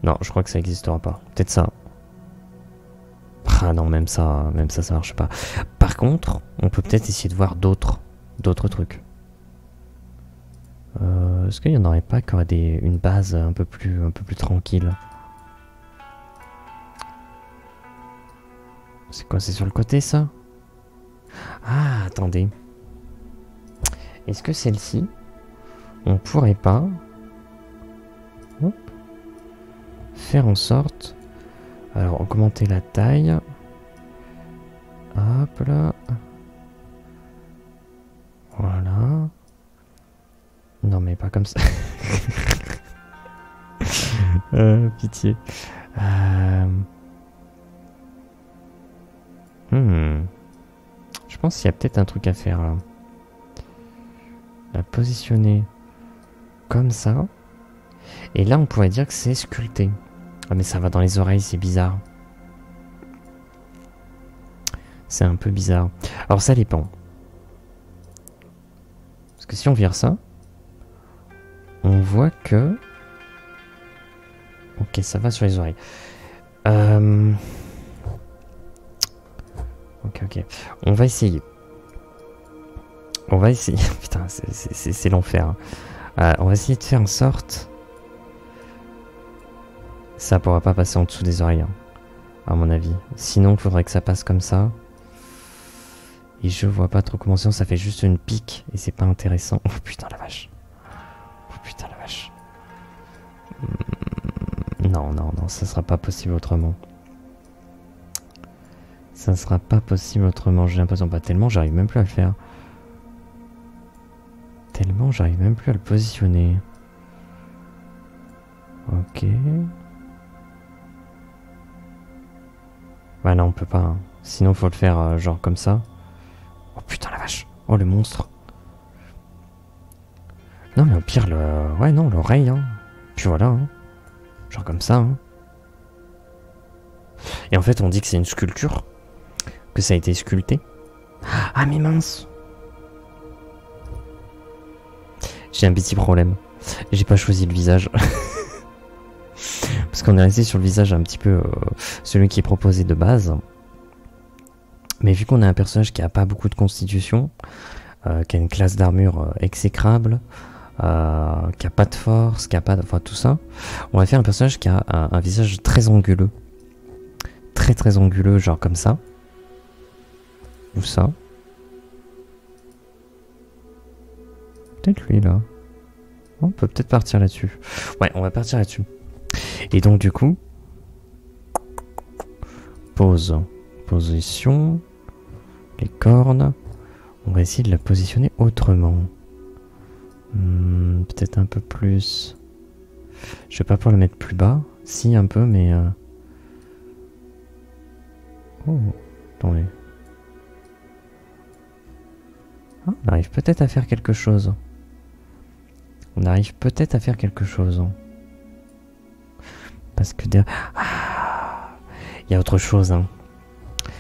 Non, je crois que ça existera pas. Peut-être ça. Ah non, même ça marche pas. Par contre, on peut peut-être essayer de voir d'autres trucs. Est-ce qu'il y en aurait pas qui aurait une base un peu plus tranquille? C'est quoi, c'est sur le côté ça? Ah, attendez. Est-ce que celle-ci, on pourrait pas hop, faire en sorte... Alors, augmenter la taille. Hop là. Voilà. Non mais pas comme ça. Pitié. Je pense qu'il y a peut-être un truc à faire là. La positionner comme ça. Et là on pourrait dire que c'est sculpté. Ah mais ça va dans les oreilles, c'est bizarre. C'est un peu bizarre. Alors ça dépend. Parce que si on vire ça, on voit que... Ok, ça va sur les oreilles. Ok. On va essayer. Putain, c'est l'enfer. Hein. On va essayer de faire en sorte... Ça pourra pas passer en dessous des oreilles, hein, à mon avis. Sinon, il faudrait que ça passe comme ça. Et je vois pas trop comment ça fait juste une pique et c'est pas intéressant. Oh putain la vache. Oh putain la vache. Non, ça sera pas possible autrement. Ça sera pas possible autrement, j'ai l'impression. Pas tellement, j'arrive même plus à le faire. Tellement, j'arrive même plus à le positionner. Ok. Ouais non on peut pas, hein. Sinon faut le faire genre comme ça. Oh putain la vache. Oh le monstre. Non mais au pire le... Ouais non l'oreille hein. Puis voilà hein. Genre comme ça hein. Et en fait on dit que c'est une sculpture. Que ça a été sculpté. Ah mais mince. J'ai un petit problème. J'ai pas choisi le visage. Parce qu'on est resté sur le visage un petit peu celui qui est proposé de base. Mais vu qu'on a un personnage qui a pas beaucoup de constitution, qui a une classe d'armure exécrable, qui a pas de force, qui a pas de... Enfin tout ça, on va faire un personnage qui a un visage très anguleux. Très anguleux, genre comme ça. Ou ça. Peut-être lui là. On peut peut-être partir là-dessus. Ouais, on va partir là-dessus. Et donc du coup, pose, position, les cornes. On va essayer de la positionner autrement. Peut-être un peu plus. Je vais pas pouvoir le mettre plus bas. Si, un peu, mais... Oh, attendez. Ah, on arrive peut-être à faire quelque chose. On arrive peut-être à faire quelque chose. Parce que derrière... Ah, il y a autre chose, hein.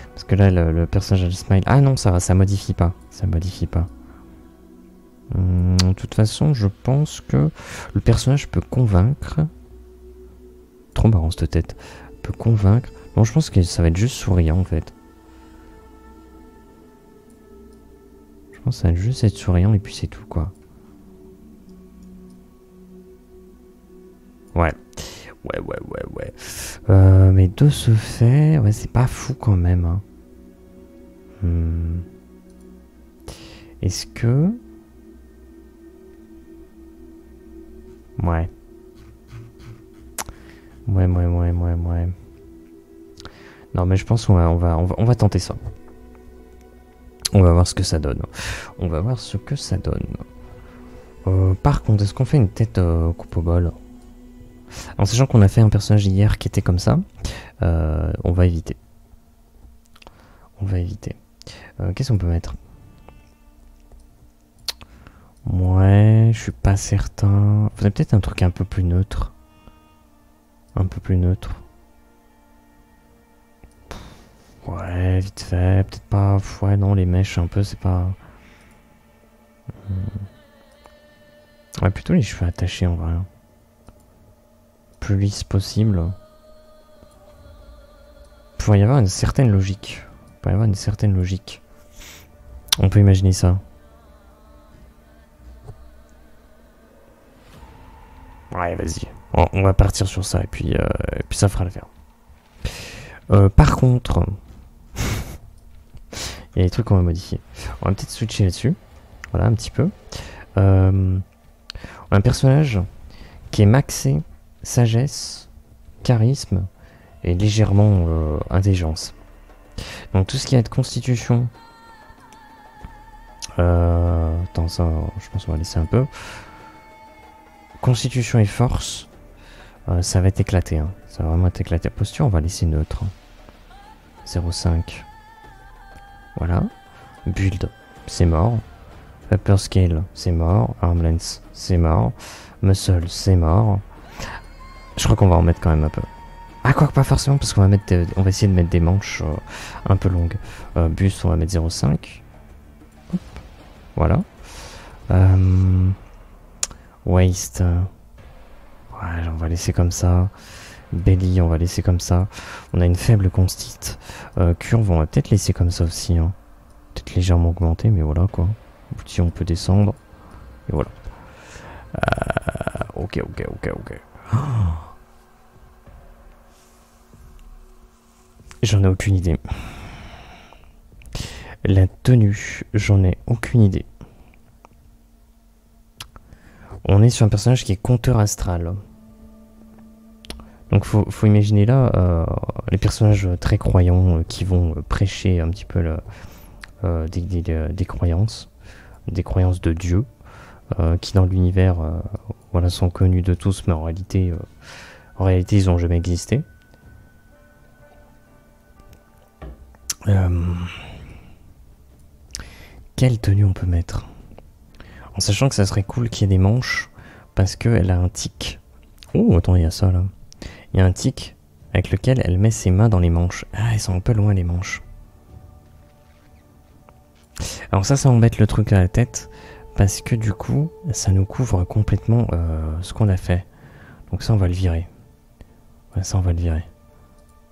Parce que là, le personnage a le smile... Ah non, ça modifie pas. Ça modifie pas. De toute façon, je pense que le personnage peut convaincre. Trop marrant cette tête. Peut convaincre. Bon, je pense que ça va être juste souriant en fait. Je pense que ça va juste être souriant et puis c'est tout quoi. Ouais. Ouais. Mais de ce fait, ouais, c'est pas fou quand même. Hein. Est-ce que... Ouais. Non mais je pense qu'on va tenter ça. On va voir ce que ça donne. Par contre, est-ce qu'on fait une tête coupe au bol? En sachant qu'on a fait un personnage hier qui était comme ça, on va éviter. Qu'est-ce qu'on peut mettre? Ouais, je suis pas certain. Faudrait peut-être un truc un peu plus neutre. Ouais, vite fait. Peut-être pas... Ouais, non, les mèches un peu, c'est pas... Ouais, plutôt les cheveux attachés en vrai. Plus lisse possible. Il pourrait y avoir une certaine logique. On peut imaginer ça. Ouais, vas-y. On va partir sur ça et puis ça fera l'affaire. Par contre, il y a des trucs qu'on va modifier. On va peut-être switcher là-dessus. Voilà, un petit peu. On a un personnage qui est maxé sagesse, charisme et légèrement intelligence. Donc tout ce qui va être constitution... attends, ça, je pense qu'on va laisser un peu. Constitution et force, ça va être éclaté. Hein. Ça va vraiment être éclaté. Posture, on va laisser neutre. 0,5. Voilà. Build, c'est mort. Upper scale, c'est mort. Arm length, c'est mort. Muscle, c'est mort. Je crois qu'on va en mettre quand même un peu. Ah, quoi que pas forcément, parce qu'on va essayer de mettre des manches un peu longues. Buste, on va mettre 0,5. Voilà. Waist. Ouais, on va laisser comme ça. Belly, on va laisser comme ça. On a une faible constite. Curve, on va peut-être laisser comme ça aussi. Hein. Peut-être légèrement augmenté, mais voilà quoi. Si on peut descendre. Et voilà. Ok. Oh. J'en ai aucune idée. La tenue, j'en ai aucune idée. On est sur un personnage qui est conteur astral. Donc faut imaginer là les personnages très croyants qui vont prêcher un petit peu des croyances de Dieu, qui dans l'univers voilà, sont connus de tous, mais en réalité ils n'ont jamais existé. Quelle tenue on peut mettre? En sachant que ça serait cool qu'il y ait des manches, parce qu'elle a un tic. Oh, attends, il y a ça là. Il y a un tic avec lequel elle met ses mains dans les manches. Ah, elles sont un peu loin les manches. Alors ça embête le truc à la tête, parce que du coup, ça nous couvre complètement ce qu'on a fait. Donc ça, on va le virer. Ouais, ça, on va le virer.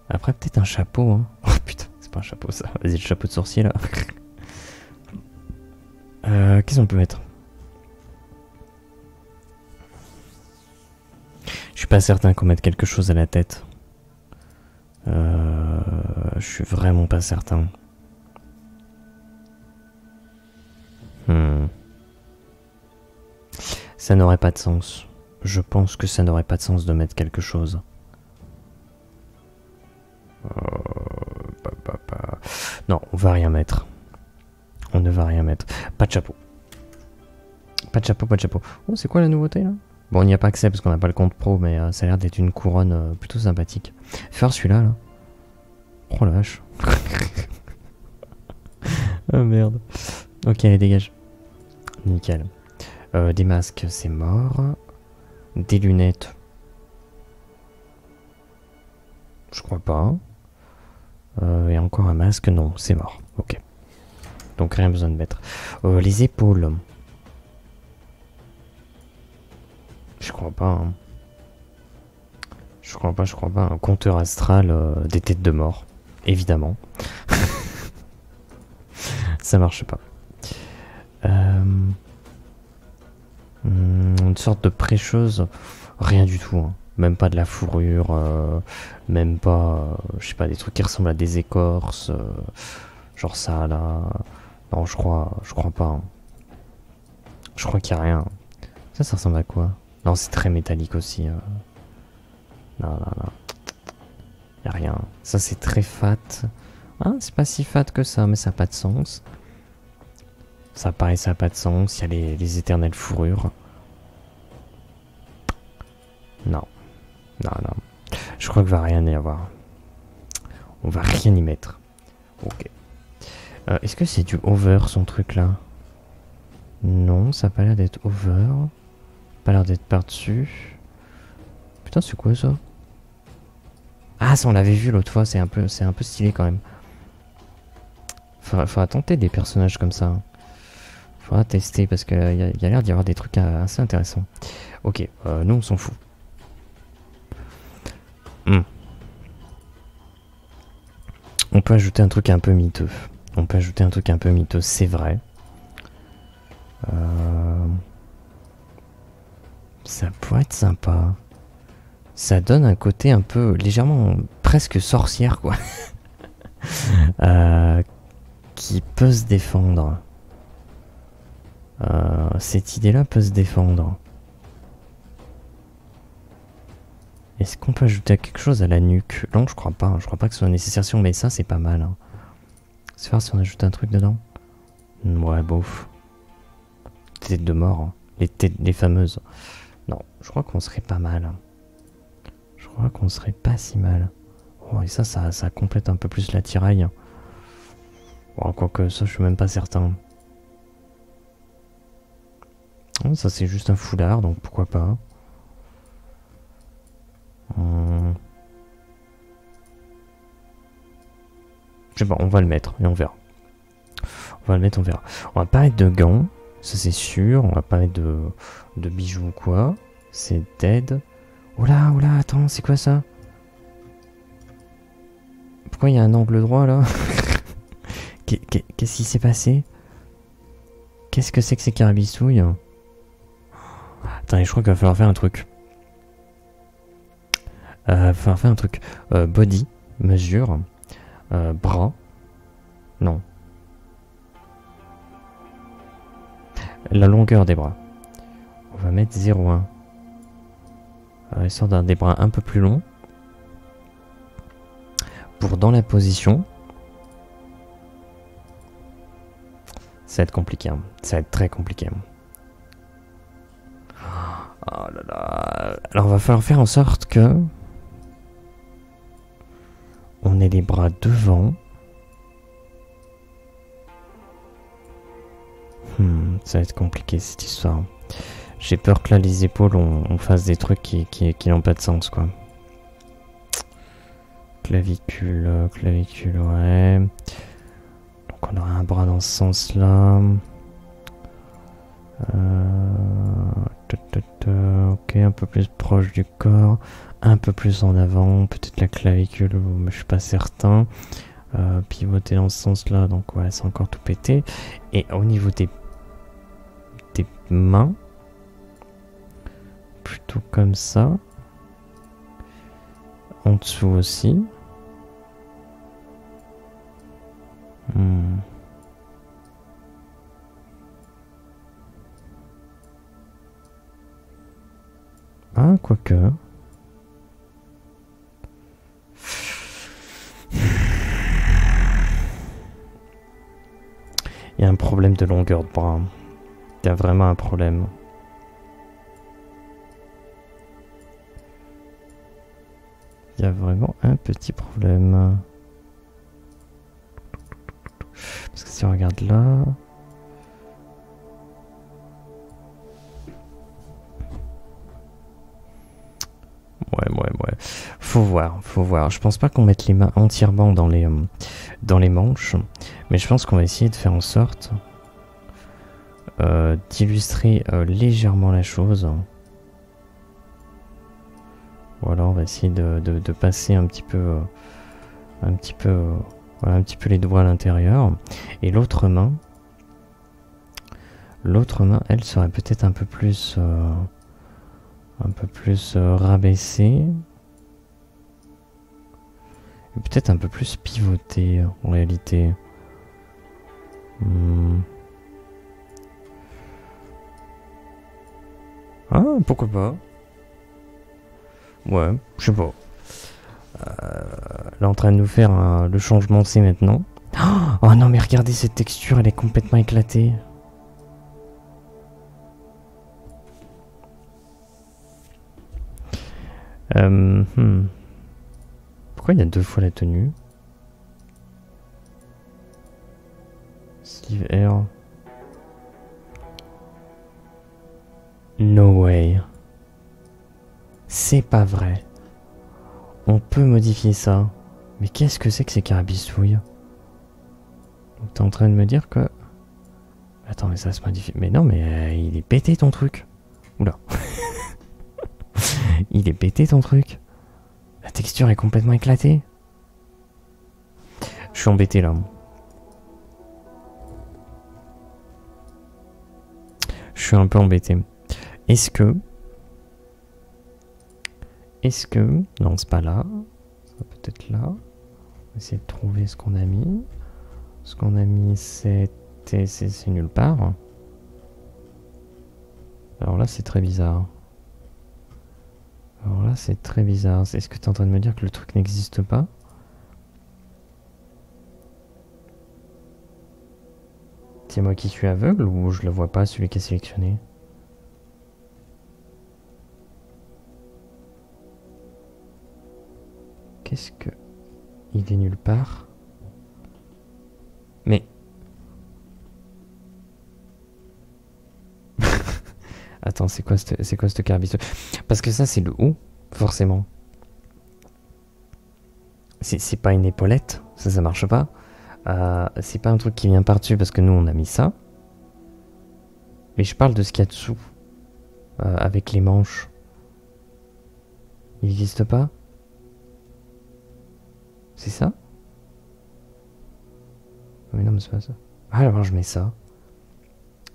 Après, peut-être un chapeau, hein. Oh putain, c'est pas un chapeau ça. Vas-y, le chapeau de sorcier là. Qu'est-ce qu'on peut mettre? Je suis pas certain qu'on mette quelque chose à la tête. Je suis vraiment pas certain. Ça n'aurait pas de sens. Je pense que ça n'aurait pas de sens de mettre quelque chose. Non, on va rien mettre. On ne va rien mettre. Pas de chapeau. Pas de chapeau, pas de chapeau. Oh, c'est quoi la nouveauté là? Bon, on n'y a pas accès parce qu'on n'a pas le compte pro, mais ça a l'air d'être une couronne plutôt sympathique. Faire celui-là là. Oh la vache. Oh merde. Ok, allez, dégage. Nickel. Des masques, c'est mort. Des lunettes. Je crois pas. Et encore un masque, non, c'est mort. Ok. Donc rien besoin de mettre. Les épaules. Je crois pas. Hein. Je crois pas. Un compteur astral des têtes de mort. Évidemment. Ça marche pas. Une sorte de pré-chose. Rien du tout. Hein. Même pas de la fourrure. Même pas... je sais pas, des trucs qui ressemblent à des écorces. Genre ça là. Non, je crois pas. Hein. Je crois qu'il y a rien. Ça ressemble à quoi? Non, c'est très métallique aussi. Non. Y a rien. Ça, c'est très fat. Ah, c'est pas si fat que ça, mais ça n'a pas de sens. Ça paraît, ça n'a pas de sens. Il y a les éternelles fourrures. Non. Je crois qu'il va rien y avoir. On va rien y mettre. Ok. Est-ce que c'est du over, son truc là? Non, ça n'a pas l'air d'être over. Pas l'air d'être par-dessus. Putain, c'est quoi ça? Ah, ça on l'avait vu l'autre fois, c'est un peu stylé quand même. Faudra tenter des personnages comme ça. Faudra tester parce qu'il y a l'air d'y avoir des trucs assez intéressants. Ok, nous on s'en fout. On peut ajouter un truc un peu miteux. C'est vrai. Ça pourrait être sympa. Ça donne un côté un peu légèrement presque sorcière quoi. Qui peut se défendre. Cette idée-là peut se défendre. Est-ce qu'on peut ajouter quelque chose à la nuque? Non, je crois pas. Je crois pas que ce soit nécessaire. Si on met ça, c'est pas mal. Hein. C'est voir si on ajoute un truc dedans. Ouais, bof. Têtes de mort. Hein. Les fameuses. Non, je crois qu'on serait pas mal. Je crois qu'on serait pas si mal. Oh, et ça complète un peu plus la tiraille. Bon, quoique ça, je suis même pas certain. Oh, ça, c'est juste un foulard, donc pourquoi pas. Je sais pas, on va le mettre et on verra. On va pas mettre de gants, ça c'est sûr. On va pas mettre de bijoux ou quoi. C'est dead. Oh là, attends, c'est quoi ça? Pourquoi il y a un angle droit là? Qu'est-ce qui s'est passé? Qu'est-ce que c'est que ces carabistouilles? Attendez, je crois qu'il va falloir faire un truc. Body, mesure, bras. Non. La longueur des bras. On va mettre 0,1. Histoire d'un des bras un peu plus long. Pour dans la position. Ça va être compliqué. Hein. Ça va être très compliqué. Oh là là. Alors on va falloir faire en sorte que on ait les bras devant. Ça va être compliqué cette histoire. J'ai peur que là les épaules on fasse des trucs qui n'ont pas de sens quoi. Clavicule, ouais. Donc on aura un bras dans ce sens là. Ok, un peu plus proche du corps, un peu plus en avant, peut-être la clavicule, mais je suis pas certain. Pivoter dans ce sens là, donc ouais, c'est encore tout pété. Et au niveau des mains, plutôt comme ça. En dessous aussi. Ah, quoique. Il y a un problème de longueur de bras. Il y a vraiment un problème. Il y a vraiment un petit problème. Parce que si on regarde là... Ouais. Faut voir. Je pense pas qu'on mette les mains entièrement dans les manches. Mais je pense qu'on va essayer de faire en sorte d'illustrer légèrement la chose. Voilà, on va essayer de passer un petit peu les doigts à l'intérieur. Et l'autre main, elle serait peut-être un peu plus rabaissée. Et peut-être un peu plus pivotée en réalité. Ah, pourquoi pas? Ouais, je sais pas. Là, en train de nous faire le changement, c'est maintenant. Oh non, mais regardez cette texture, elle est complètement éclatée. Pourquoi il y a 2 fois la tenue? Sleeve Air. No way. C'est pas vrai. On peut modifier ça. Mais qu'est-ce que c'est que ces carabistouilles? Donc t'es en train de me dire que... Attends, mais ça se modifie. Mais non, mais il est pété ton truc. Oula. Il est pété ton truc. La texture est complètement éclatée. Je suis embêté là. Je suis un peu embêté. Est-ce que... Non, c'est pas là. Ça peut être là. On va essayer de trouver ce qu'on a mis. Ce qu'on a mis, c'est nulle part. Alors là, c'est très bizarre. Est-ce que tu es en train de me dire que le truc n'existe pas? C'est moi qui suis aveugle ou je le vois pas, celui qui est sélectionné? Qu'est-ce que... Il est nulle part. Mais... Attends, c'est quoi ce carabistouille? Parce que ça, c'est le haut, forcément. C'est pas une épaulette, ça marche pas. C'est pas un truc qui vient par-dessus parce que nous, on a mis ça. Mais je parle de ce qu'il y a dessous. Avec les manches. Il n'existe pas? C'est ça? Mais non, mais c'est pas ça. Ah, alors je mets ça.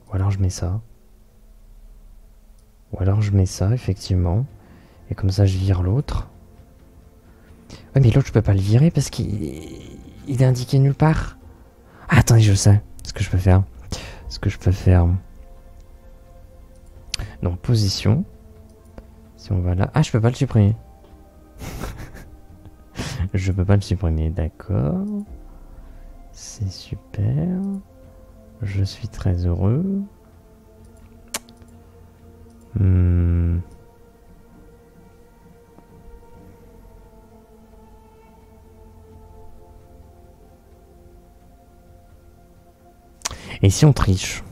Ou alors je mets ça. Ou alors je mets ça, effectivement. Et comme ça, je vire l'autre. Ouais, mais l'autre, je peux pas le virer parce qu'il est indiqué nulle part. Ah, attendez, je sais ce que je peux faire. Donc, position. Si on va là... Ah, je peux pas le supprimer. Je peux pas le supprimer, d'accord. C'est super. Je suis très heureux. Et si on triche?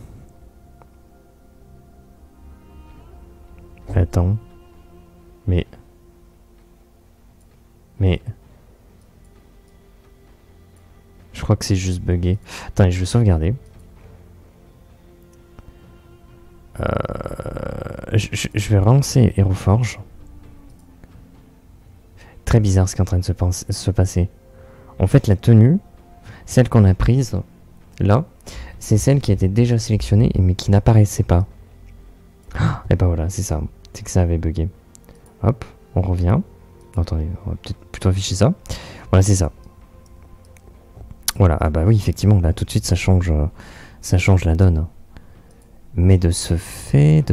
Attends. Mais... Je crois que c'est juste bugué. Attends, je vais sauvegarder. Je vais relancer HeroForge. Très bizarre ce qui est en train de se passer. En fait, la tenue, celle qu'on a prise, là, c'est celle qui était déjà sélectionnée, mais qui n'apparaissait pas. Et ben voilà, c'est ça. C'est que ça avait bugué. Hop, on revient. Attendez, on va peut-être plutôt afficher ça. Voilà, c'est ça. Voilà, ah bah oui, effectivement, là, tout de suite, ça change la donne. Mais de ce fait,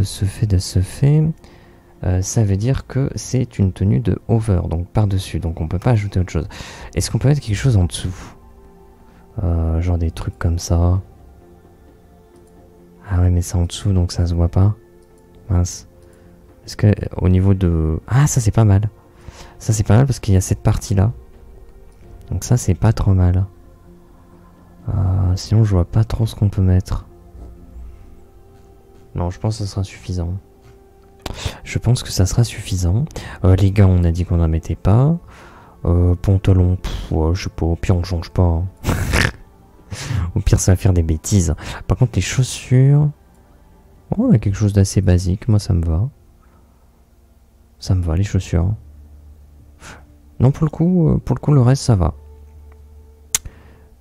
ça veut dire que c'est une tenue de over, donc par-dessus, donc on peut pas ajouter autre chose. Est-ce qu'on peut mettre quelque chose en dessous? Genre des trucs comme ça. Ah ouais, mais c'est en dessous, donc ça se voit pas. Mince. Est-ce que au niveau de... Ah, ça c'est pas mal. Ça c'est pas mal parce qu'il y a cette partie-là. Donc ça c'est pas trop mal. Sinon je vois pas trop ce qu'on peut mettre. Non, je pense que ça sera suffisant. Je pense que ça sera suffisant. Les gars, on a dit qu'on n'en mettait pas. Pantalon, ouais, je sais pas, au pire on change pas. Hein. Au pire ça va faire des bêtises. Par contre les chaussures... Oh, on a quelque chose d'assez basique, moi ça me va. Ça me va les chaussures. Non pour le coup le reste ça va.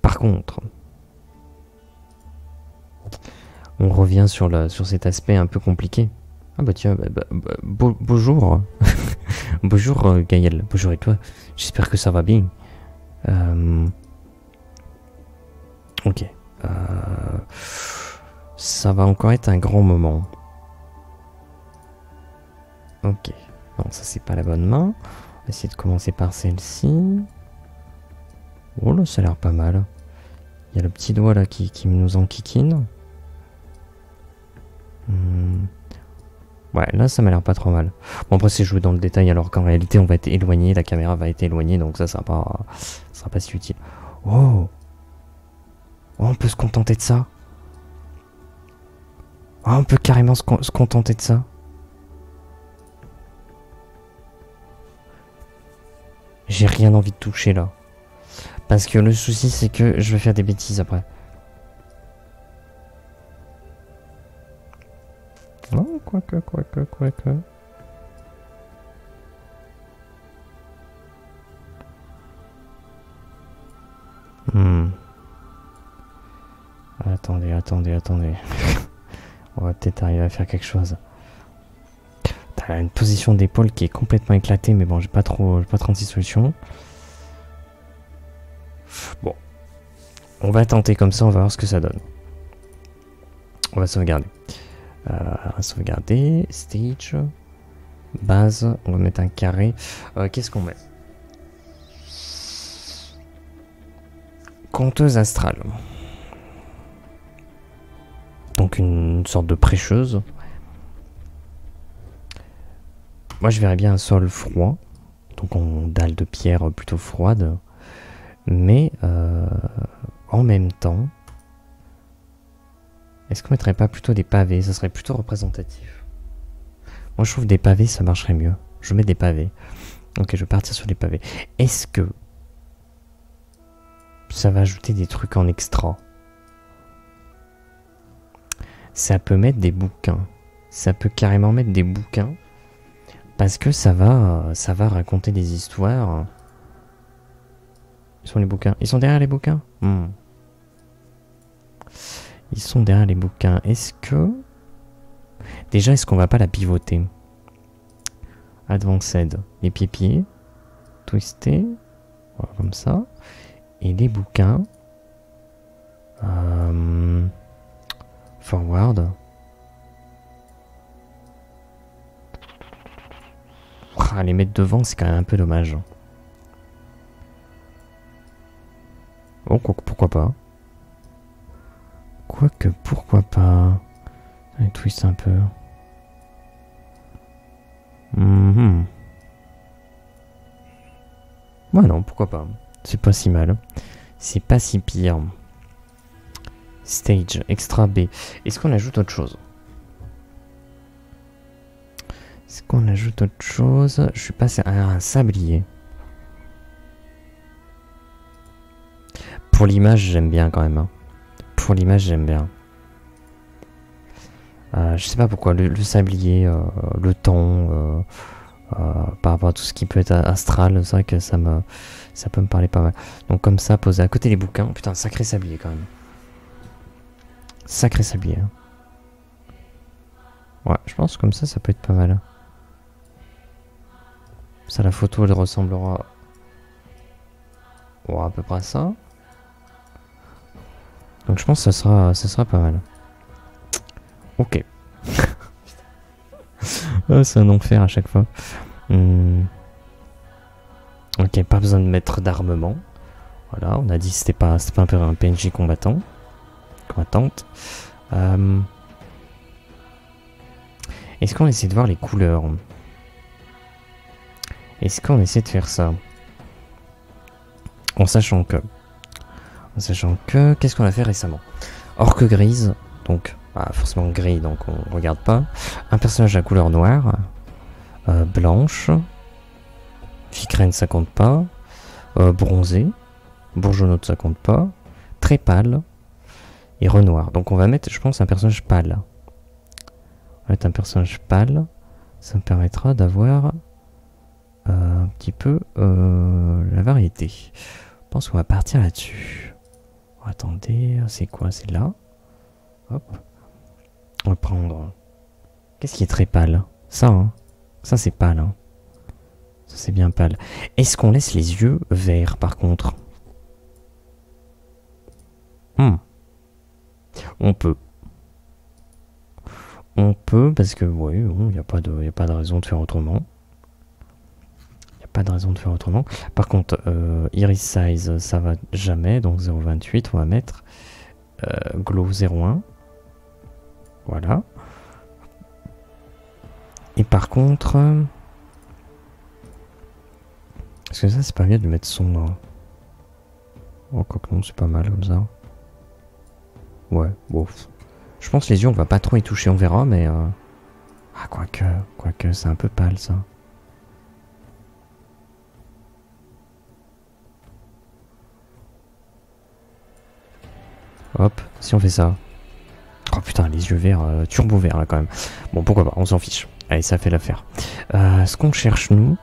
Par contre... On revient sur cet aspect un peu compliqué. Ah bah tiens, bonjour. Bonjour Gaël, bonjour et toi. J'espère que ça va bien. Ok. Ça va encore être un grand moment. Ok. Non, ça c'est pas la bonne main. On va essayer de commencer par celle-ci. Oh là, ça a l'air pas mal. Il y a le petit doigt là qui nous enquiquine. Ouais, là ça m'a l'air pas trop mal. Bon, après c'est joué dans le détail alors qu'en réalité on va être éloigné, la caméra va être éloignée, donc ça sera pas si utile. Oh, on peut se contenter de ça. Oh, on peut carrément se contenter de ça. J'ai rien envie de toucher là. Parce que le souci c'est que je vais faire des bêtises après. Oh, quoique. Attendez. On va peut-être arriver à faire quelque chose. T'as une position d'épaule qui est complètement éclatée, mais bon, j'ai pas 36 solutions. Bon. On va tenter comme ça, on va voir ce que ça donne. On va sauvegarder. Sauvegarder, stage, base, on va mettre un carré. Qu'est-ce qu'on met? Conteuse astrale. Donc une sorte de prêcheuse. Moi je verrais bien un sol froid. Donc en dalle de pierre plutôt froide. Mais en même temps... Est-ce qu'on mettrait pas plutôt des pavés? Ça serait plutôt représentatif. Moi je trouve des pavés ça marcherait mieux. Je mets des pavés. Ok, je vais partir sur les pavés. Est-ce que ça va ajouter des trucs en extra? Ça peut mettre des bouquins. Ça peut carrément mettre des bouquins. Parce que ça va raconter des histoires. Ils sont les bouquins. Ils sont derrière les bouquins? Ils sont derrière les bouquins. Est-ce que... Déjà, est-ce qu'on va pas la pivoter? Advanced. Les pieds. Twisté. Voilà, comme ça. Et les bouquins. Forward. Les mettre devant, c'est quand même un peu dommage. Oh, pourquoi pas? Quoique, pourquoi pas? Allez, twist un peu. Ouais, non, pourquoi pas? C'est pas si mal. C'est pas si pire. Stage, extra B. Est-ce qu'on ajoute autre chose? Est-ce qu'on ajoute autre chose? Je suis passé à un sablier. Pour l'image, j'aime bien quand même. Hein. Pour l'image, j'aime bien. Je sais pas pourquoi. Le sablier, le temps, par rapport à tout ce qui peut être astral, c'est vrai que ça peut me parler pas mal. Donc comme ça, posé à côté des bouquins. Putain, sacré sablier quand même. Sacré sablier. Hein. Ouais, je pense que comme ça peut être pas mal. Ça, la photo, elle ressemblera à peu près à ça. Donc je pense que ça sera pas mal. Ok. Oh, c'est un enfer à chaque fois. Ok, pas besoin de mettre d'armement. Voilà, on a dit que c'était pas un PNJ combattant. Combattante. Est-ce qu'on essaie de voir les couleurs? Est-ce qu'on essaie de faire ça? En sachant que... Qu'est-ce qu'on a fait récemment? Orque grise, donc... forcément gris, donc on regarde pas. Un personnage à couleur noire. Blanche. Ficrène, ça compte pas. Bronzé. Bourgeonneau, ça compte pas. Très pâle. Et renoir. Donc on va mettre, je pense, un personnage pâle. On va mettre un personnage pâle. Ça me permettra d'avoir un petit peu la variété. Je pense qu'on va partir là-dessus. Attendez, c'est quoi? C'est là. Hop. On va prendre... Qu'est-ce qui est très pâle? Ça, hein. Ça, c'est pâle, hein. Ça, c'est bien pâle. Est-ce qu'on laisse les yeux verts, par contre? On peut. On peut, parce que, oui, il n'y a pas de raison de faire autrement. Il n'y a pas de raison de faire autrement. Par contre, Iris Size, ça va jamais. Donc 0,28, on va mettre Glow 0,1. Voilà. Et par contre... Est-ce que ça, c'est pas mieux de mettre sombre? Oh, quoi que non, c'est pas mal comme ça. Ouais, bon. Je pense que les yeux, on va pas trop y toucher, on verra, mais... Ah, quoique, c'est un peu pâle, ça. Hop, si on fait ça. Oh putain, les yeux verts, turbo verts, là, quand même. Bon, pourquoi pas, on s'en fiche. Allez, ça fait l'affaire. Ce qu'on cherche, nous,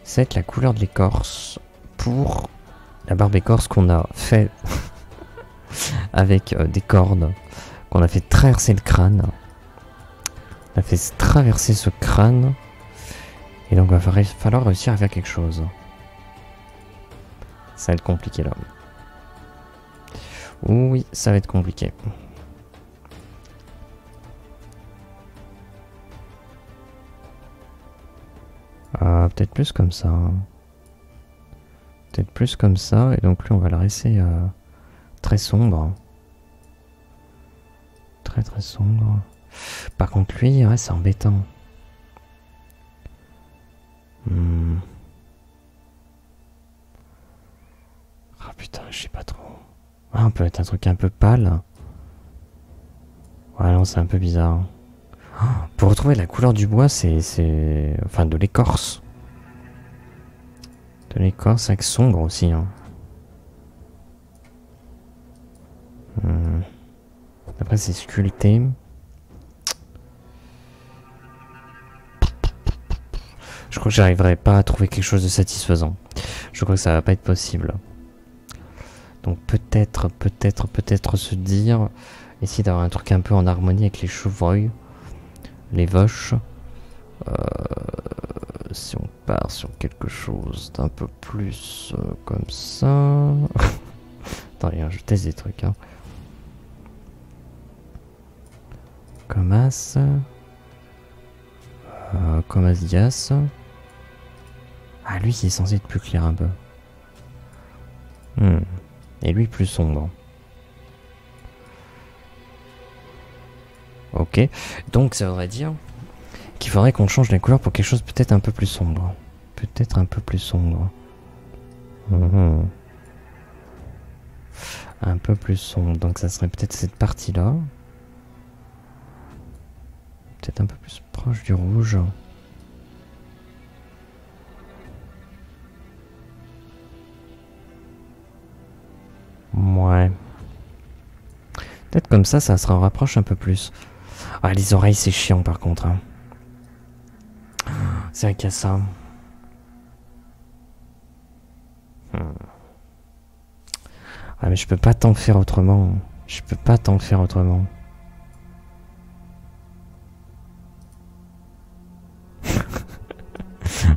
c'est la couleur de l'écorce pour la barbe écorce qu'on a fait avec des cordes, qu'on a fait traverser le crâne. On a fait traverser ce crâne. Et donc, il va falloir réussir à faire quelque chose. Ça va être compliqué, là. Oui, ça va être compliqué. Peut-être plus comme ça. Peut-être plus comme ça. Et donc lui, on va le laisser très sombre. Très très sombre. Par contre, lui, ouais, c'est embêtant. Ah putain, je sais pas trop. Ah, on peut mettre un truc un peu pâle. Ouais, non, c'est un peu bizarre. Pour retrouver la couleur du bois, c'est... Enfin, de l'écorce. De l'écorce avec sombre aussi. Hein. Après, c'est sculpté. Je crois que j'arriverai pas à trouver quelque chose de satisfaisant. Je crois que ça va pas être possible. Donc peut-être se dire... Essayer d'avoir un truc un peu en harmonie avec les chevreuils. Les vaches. Si on part sur quelque chose d'un peu plus comme ça... Attends, je teste des trucs. Hein. Comme As. Comme As-Dias. Ah, lui, il est censé être plus clair un peu. Et lui, plus sombre. Ok. Donc, ça voudrait dire qu'il faudrait qu'on change la couleur pour quelque chose peut-être un peu plus sombre. Peut-être un peu plus sombre. Un peu plus sombre. Donc, ça serait peut-être cette partie-là. Peut-être un peu plus proche du rouge. Ouais. Peut-être comme ça se rapproche un peu plus. Ah, les oreilles, c'est chiant par contre. Hein. C'est vrai qu'il y a ça. Ah, mais je peux pas tant faire autrement. Je peux pas tant faire autrement.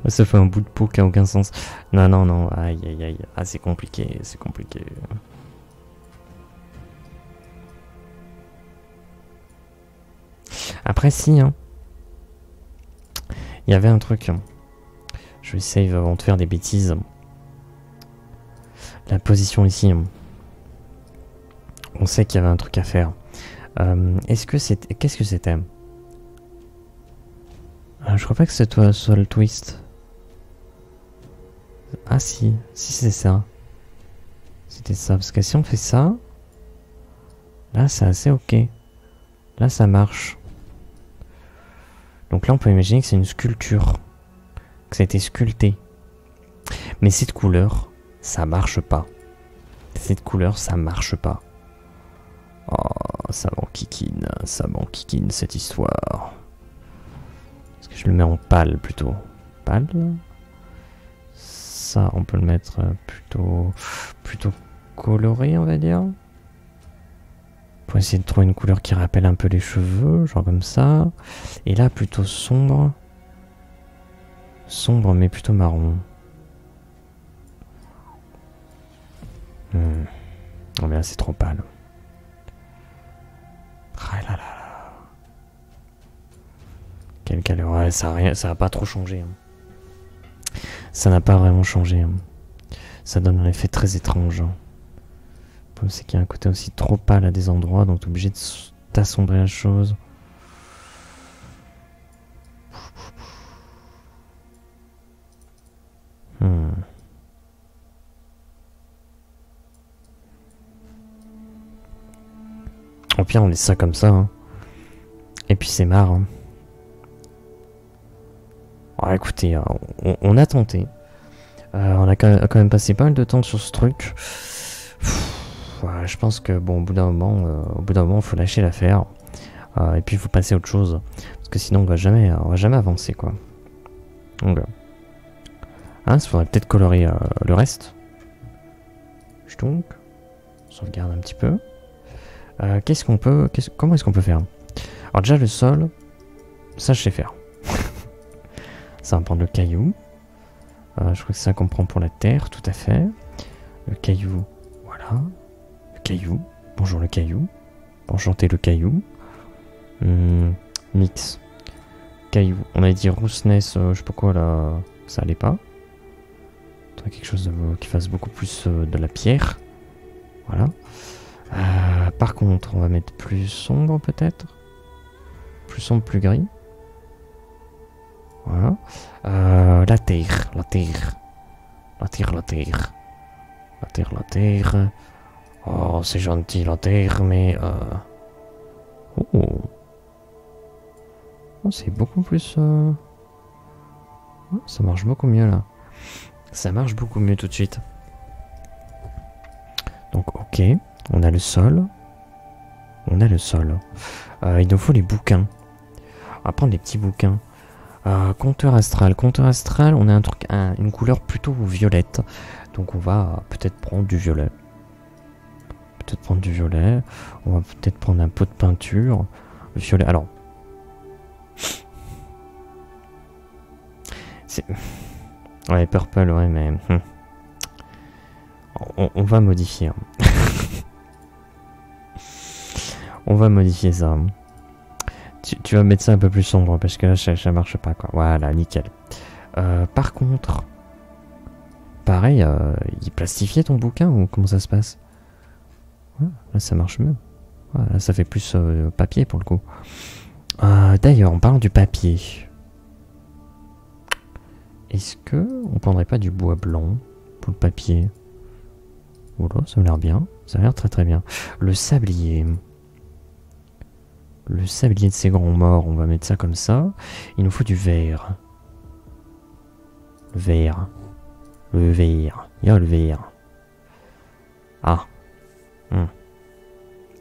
Ça fait un bout de peau qui a aucun sens. Non, non, non. Aïe, aïe, aïe. Ah, c'est compliqué, c'est compliqué. Après, si, hein. Il y avait un truc. Je vais save avant de faire des bêtises. La position ici. On sait qu'il y avait un truc à faire. Est-ce que c'était... Qu'est-ce que c'était? Je crois pas que c'était toi soit le twist. Ah si. Si c'est ça. C'était ça. Parce que si on fait ça... Là c'est assez ok. Là ça marche. Donc là on peut imaginer que c'est une sculpture. Que ça a été sculpté. Mais cette couleur, ça marche pas. Cette couleur, ça marche pas. Oh, ça m'enquiquine cette histoire. Est-ce que je le mets en pâle plutôt? Pâle? Ça, on peut le mettre plutôt coloré, on va dire. Pour essayer de trouver une couleur qui rappelle un peu les cheveux, genre comme ça. Et là, plutôt sombre. Sombre, mais plutôt marron. Non mais là c'est trop pâle. Ah là là là. Quelle caleur. Ouais, ça a pas trop changé. Ça n'a pas vraiment changé. Ça donne un effet très étrange. Le problème c'est qu'il y a un côté aussi trop pâle à des endroits, donc t'es obligé d'assombrer la chose. Au pire on laisse ça comme ça. Et puis c'est marre. Alors, écoutez, on a tenté. On a quand même passé pas mal de temps sur ce truc. Ouais, je pense que bon, au bout d'un moment, il faut lâcher l'affaire. Et puis il faut passer à autre chose. Parce que sinon on va jamais avancer quoi. Donc, ça faudrait peut-être colorer le reste. Donc, on sauvegarde un petit peu. Comment est-ce qu'on peut faire? Alors déjà le sol, ça je sais faire. Ça va prendre le caillou. Je crois que c'est ça qu'on prend pour la terre, tout à fait. Le caillou, voilà. Le caillou, bonjour le caillou. Enchanté le caillou. Mix. Caillou, on a dit roughness, je sais pas quoi là, ça allait pas. Quelque chose qui fasse beaucoup plus de la pierre. Voilà. Par contre, on va mettre plus sombre peut-être. Plus sombre, plus gris. Voilà. La terre. Oh, c'est gentil la terre, mais... Oh, c'est beaucoup plus... Ça marche beaucoup mieux là. Ça marche beaucoup mieux tout de suite. Donc ok, on a le sol. Il nous faut les bouquins. On va prendre les petits bouquins. Compteur astral. Compteur astral, on a une couleur plutôt violette. Donc on va peut-être prendre du violet. On va peut-être prendre un pot de peinture. Le violet. Alors. C'est... Ouais, purple, ouais, mais... On va modifier. On va modifier ça. Tu vas mettre ça un peu plus sombre, parce que là, ça marche pas, quoi. Voilà, nickel. Par contre... Pareil, il plastifiait ton bouquin, ou comment ça se passe? Ouais, là, ça marche mieux. Ouais, là, ça fait plus papier, pour le coup. D'ailleurs, en parlant du papier... Est-ce que on prendrait pas du bois blanc pour le papier? Oula, ça a l'air bien. Ça a l'air très très bien. Le sablier. Le sablier de ces grands morts, on va mettre ça comme ça. Il nous faut du vert. Le vert. Il y a le vert. Ah. Il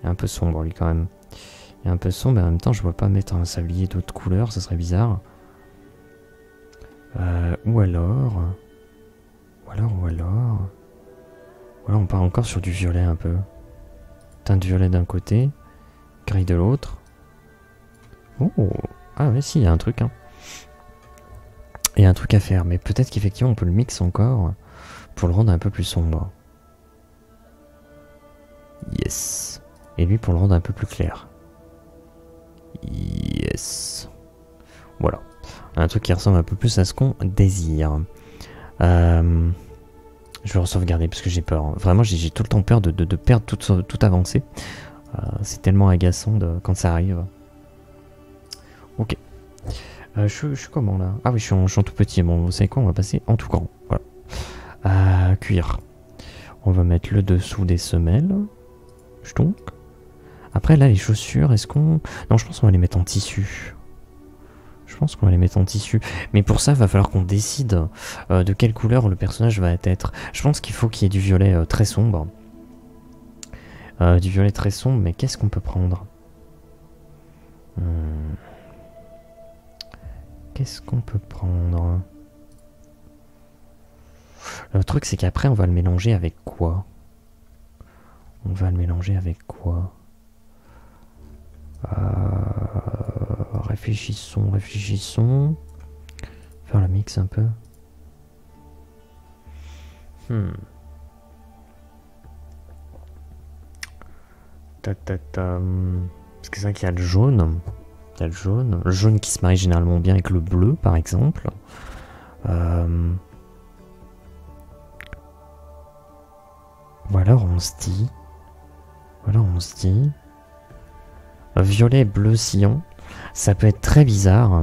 est un peu sombre lui quand même. Il est un peu sombre, mais en même temps je vois pas mettre un sablier d'autre couleur, ça serait bizarre. Ou alors on part encore sur du violet un peu. Teinte violet d'un côté, gris de l'autre. Oh, ah ouais, si, il y a un truc. Il y a un truc à faire, mais peut-être qu'effectivement on peut le mixer encore pour le rendre un peu plus sombre. Yes. Et lui pour le rendre un peu plus clair. Yes. Voilà. Un truc qui ressemble un peu plus à ce qu'on désire. Je vais re-sauvegarder parce que j'ai peur. Vraiment, j'ai tout le temps peur de perdre toute avancée. C'est tellement agaçant quand ça arrive. Ok. Je suis comment là? Ah oui, je suis en tout petit. Bon, vous savez quoi? On va passer en tout grand. Voilà. Cuir. On va mettre le dessous des semelles. Donc. Après, là, les chaussures, est-ce qu'on... Non, je pense qu'on va les mettre en tissu. Je pense qu'on va les mettre en tissu. Mais pour ça, il va falloir qu'on décide de quelle couleur le personnage va être. Je pense qu'il faut qu'il y ait du violet très sombre. Du violet très sombre, mais qu'est-ce qu'on peut prendre? Qu'est-ce qu'on peut prendre? Le truc, c'est qu'après, on va le mélanger avec quoi? On va le mélanger avec quoi? Réfléchissons. Faire la mix un peu. Parce que c'est vrai qu'il y a le jaune. Il y a le jaune. Le jaune qui se marie généralement bien avec le bleu, par exemple. Voilà, on se dit. Violet, bleu, sillon. Ça peut être très bizarre.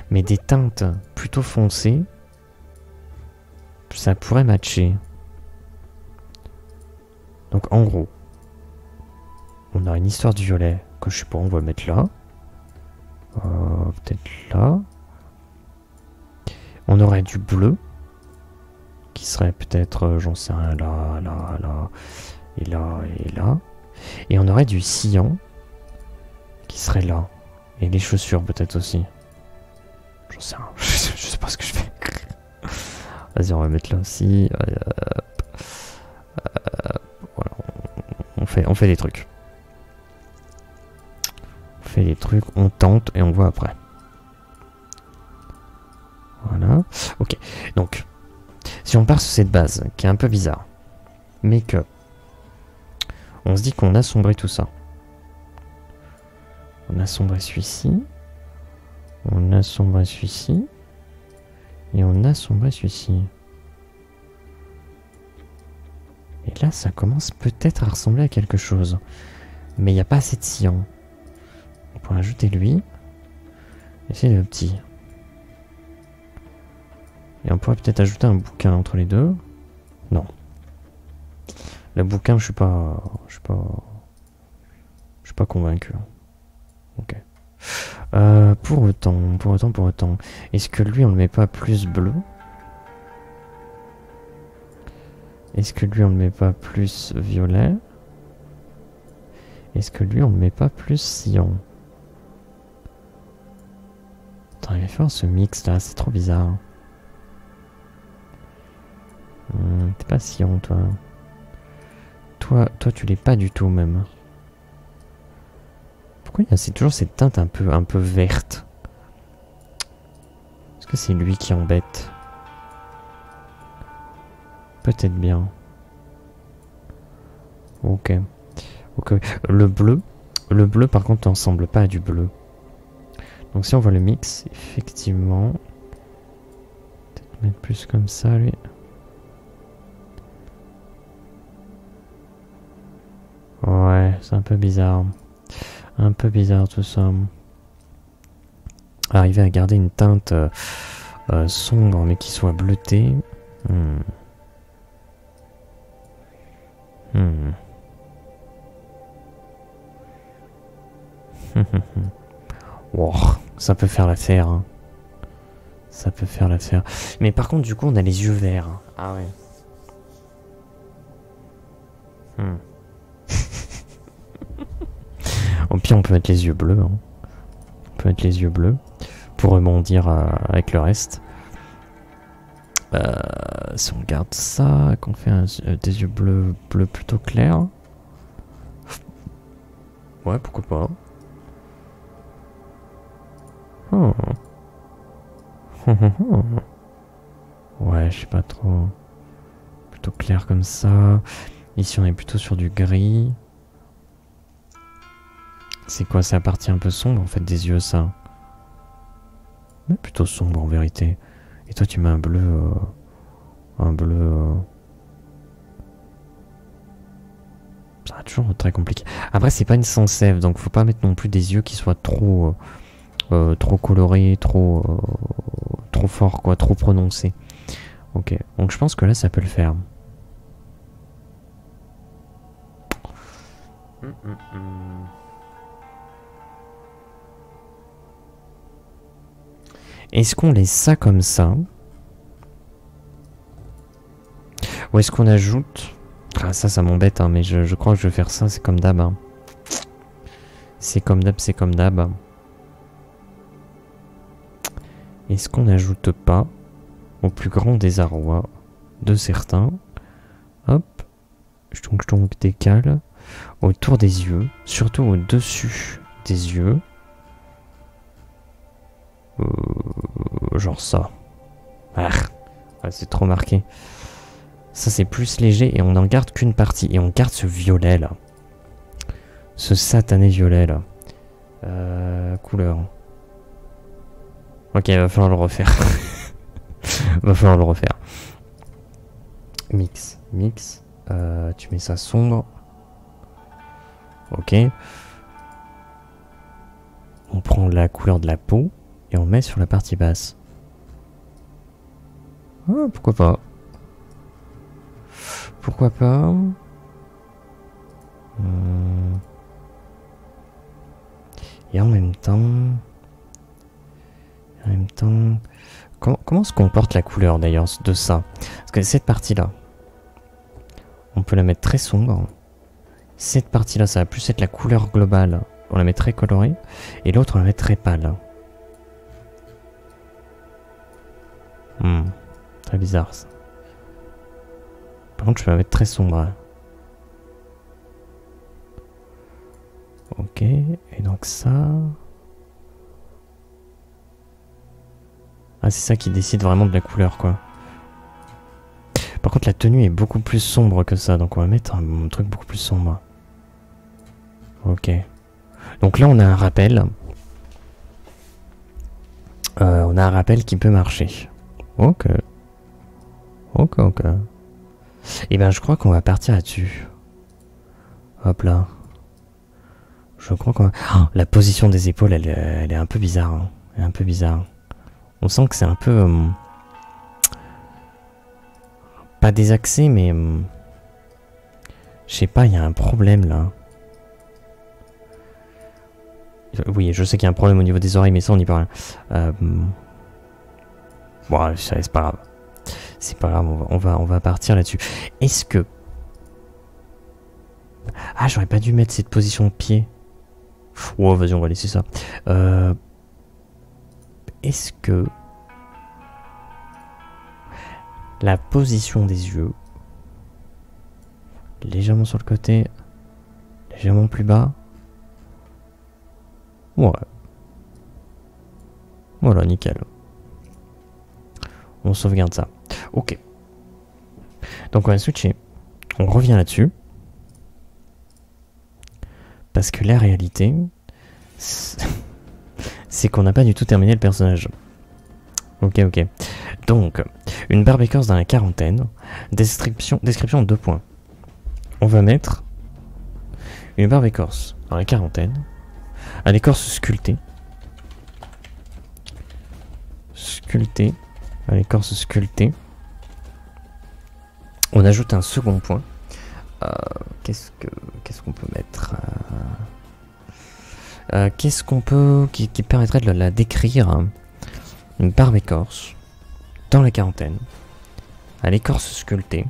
Mais des teintes plutôt foncées, ça pourrait matcher. Donc en gros, on a une histoire du violet que je sais pas, on va le mettre là. Peut-être là. On aurait du bleu qui serait peut-être, j'en sais rien, là, et là, et là. Et on aurait du sillon qui serait là. Et les chaussures peut-être aussi. J'en sais rien, je sais pas ce que je fais. Vas-y, on va mettre là aussi. Voilà, on fait des trucs. On tente et on voit après. Voilà. Ok. Donc, si on part sur cette base, qui est un peu bizarre, mais que on se dit qu'on assombrit tout ça. On assombrit celui-ci. On assombrit celui-ci. Et on assombrit celui-ci. Et là, ça commence peut-être à ressembler à quelque chose. Mais il n'y a pas assez de sillon. On pourrait ajouter lui. Et c'est le petit. Et on pourrait peut-être ajouter un bouquin entre les deux. Non. Le bouquin, je suis pas convaincu. Ok. Pour autant. Est-ce que lui, on le met pas plus bleu? Est-ce que lui, on le met pas plus violet? Est-ce que lui, on le met pas plus sillon? Attends, il va faire ce mix là, c'est trop bizarre. T'es pas sillon, toi. Toi, tu l'es pas du tout même. Pourquoi il y a toujours cette teinte un peu verte? Est-ce que c'est lui qui embête? Peut-être bien. Ok. Le bleu par contre, ne ressemble pas à du bleu. Donc si on voit le mix, effectivement, peut-être mettre plus comme ça, lui. Ouais, c'est un peu bizarre. Un peu bizarre tout ça. Arriver à garder une teinte sombre mais qui soit bleutée. Wow, ça peut faire l'affaire. Hein. Ça peut faire l'affaire. Mais par contre, du coup, on a les yeux verts. Ah ouais. Au pire, on peut mettre les yeux bleus. Hein. On peut mettre les yeux bleus pour rebondir avec le reste. Si on garde ça, qu'on fait des yeux bleus plutôt clairs. Ouais, pourquoi pas. Oh. Ouais, je sais pas trop. Plutôt clair comme ça. Ici, on est plutôt sur du gris. C'est quoi, c'est la partie un peu sombre en fait des yeux, ça? Mais plutôt sombre en vérité. Et toi tu mets un bleu... un bleu... Ça va toujours très compliqué. Après c'est pas une sans sève, donc faut pas mettre non plus des yeux qui soient trop... trop colorés, trop fort quoi, trop prononcés. Ok, donc je pense que là ça peut le faire. Est-ce qu'on laisse ça comme ça? Ou est-ce qu'on ajoute... Ah ça m'embête hein, mais je crois que je vais faire ça, c'est comme d'hab. Hein. C'est comme d'hab, c'est comme d'hab. Est-ce qu'on n'ajoute pas, au plus grand désarroi de certains, hop, je décale, autour des yeux, surtout au-dessus des yeux, genre ça. Ah, c'est trop marqué. Ça c'est plus léger et on n'en garde qu'une partie. Et on garde ce violet là. Ce satané violet là. Couleur. Ok, va falloir le refaire. Va falloir le refaire. Mix. Tu mets ça sombre. Ok. On prend la couleur de la peau et on met sur la partie basse. Ah, pourquoi pas. Pourquoi pas. Et en même temps... comment se comporte la couleur d'ailleurs de ça? Parce que cette partie-là, on peut la mettre très sombre. Cette partie-là, ça va plus être la couleur globale. On la met très colorée. Et l'autre, on la met très pâle. Très bizarre ça. Par contre, je vais la mettre très sombre. Ok, et donc ça... Ah, c'est ça qui décide vraiment de la couleur, quoi. Par contre, la tenue est beaucoup plus sombre que ça, donc on va mettre un truc beaucoup plus sombre. Ok. Donc là, on a un rappel. On a un rappel qui peut marcher. Ok. Et ben, je crois qu'on va partir là-dessus. Hop là. Je crois qu'on va... Oh, la position des épaules, elle est un peu bizarre. Hein. Elle est un peu bizarre. On sent que c'est un peu... pas désaxé, mais... je sais pas, il y a un problème là. Oui, je sais qu'il y a un problème au niveau des oreilles, mais ça on n'y peut rien. Bon, c'est pas grave. C'est pas grave, on va partir là-dessus. Est-ce que... Ah, j'aurais pas dû mettre cette position de pied. Oh, vas-y, on va laisser ça. Est-ce que... la position des yeux... légèrement sur le côté... légèrement plus bas... Ouais. Voilà, nickel. On sauvegarde ça. Ok. Donc on va switcher. On revient là-dessus. Parce que la réalité, c'est qu'on n'a pas du tout terminé le personnage. Ok. Donc, une barbe écorce dans la quarantaine. Description 2 points. On va mettre une barbe écorce dans la quarantaine. À l'écorce sculptée. À l'écorce sculptée. On ajoute un second point. Qu'est-ce qu'on peut mettre qu'est-ce qu'on peut... qui permettrait de la décrire hein. Une barbe écorce. Dans la quarantaine. À l'écorce sculptée.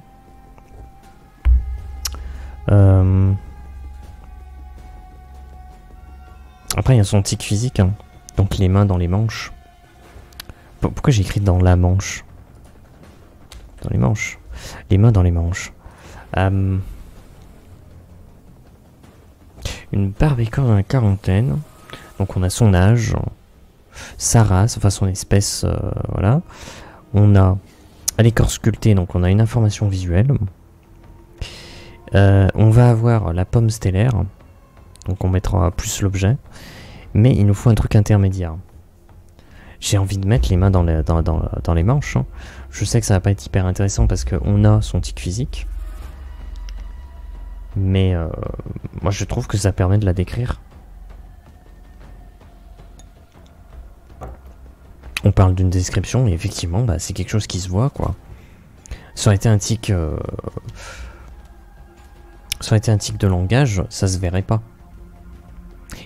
Après, il y a son tic physique, hein. Donc les mains dans les manches. Pourquoi j'ai écrit dans la manche? Dans les manches. Les mains dans les manches. Une barbe écorce dans la quarantaine. Donc on a son âge, sa race, enfin son espèce, voilà. On a à l'écorce sculptée, donc on a une information visuelle. On va avoir la pomme stellaire. Donc on mettra plus l'objet. Mais il nous faut un truc intermédiaire. J'ai envie de mettre les mains dans les manches. Hein. Je sais que ça va pas être hyper intéressant parce qu'on a son tic physique. Mais moi je trouve que ça permet de la décrire. On parle d'une description, mais effectivement, bah, c'est quelque chose qui se voit, quoi. Ça aurait été un tic... ça aurait été un tic de langage, ça se verrait pas.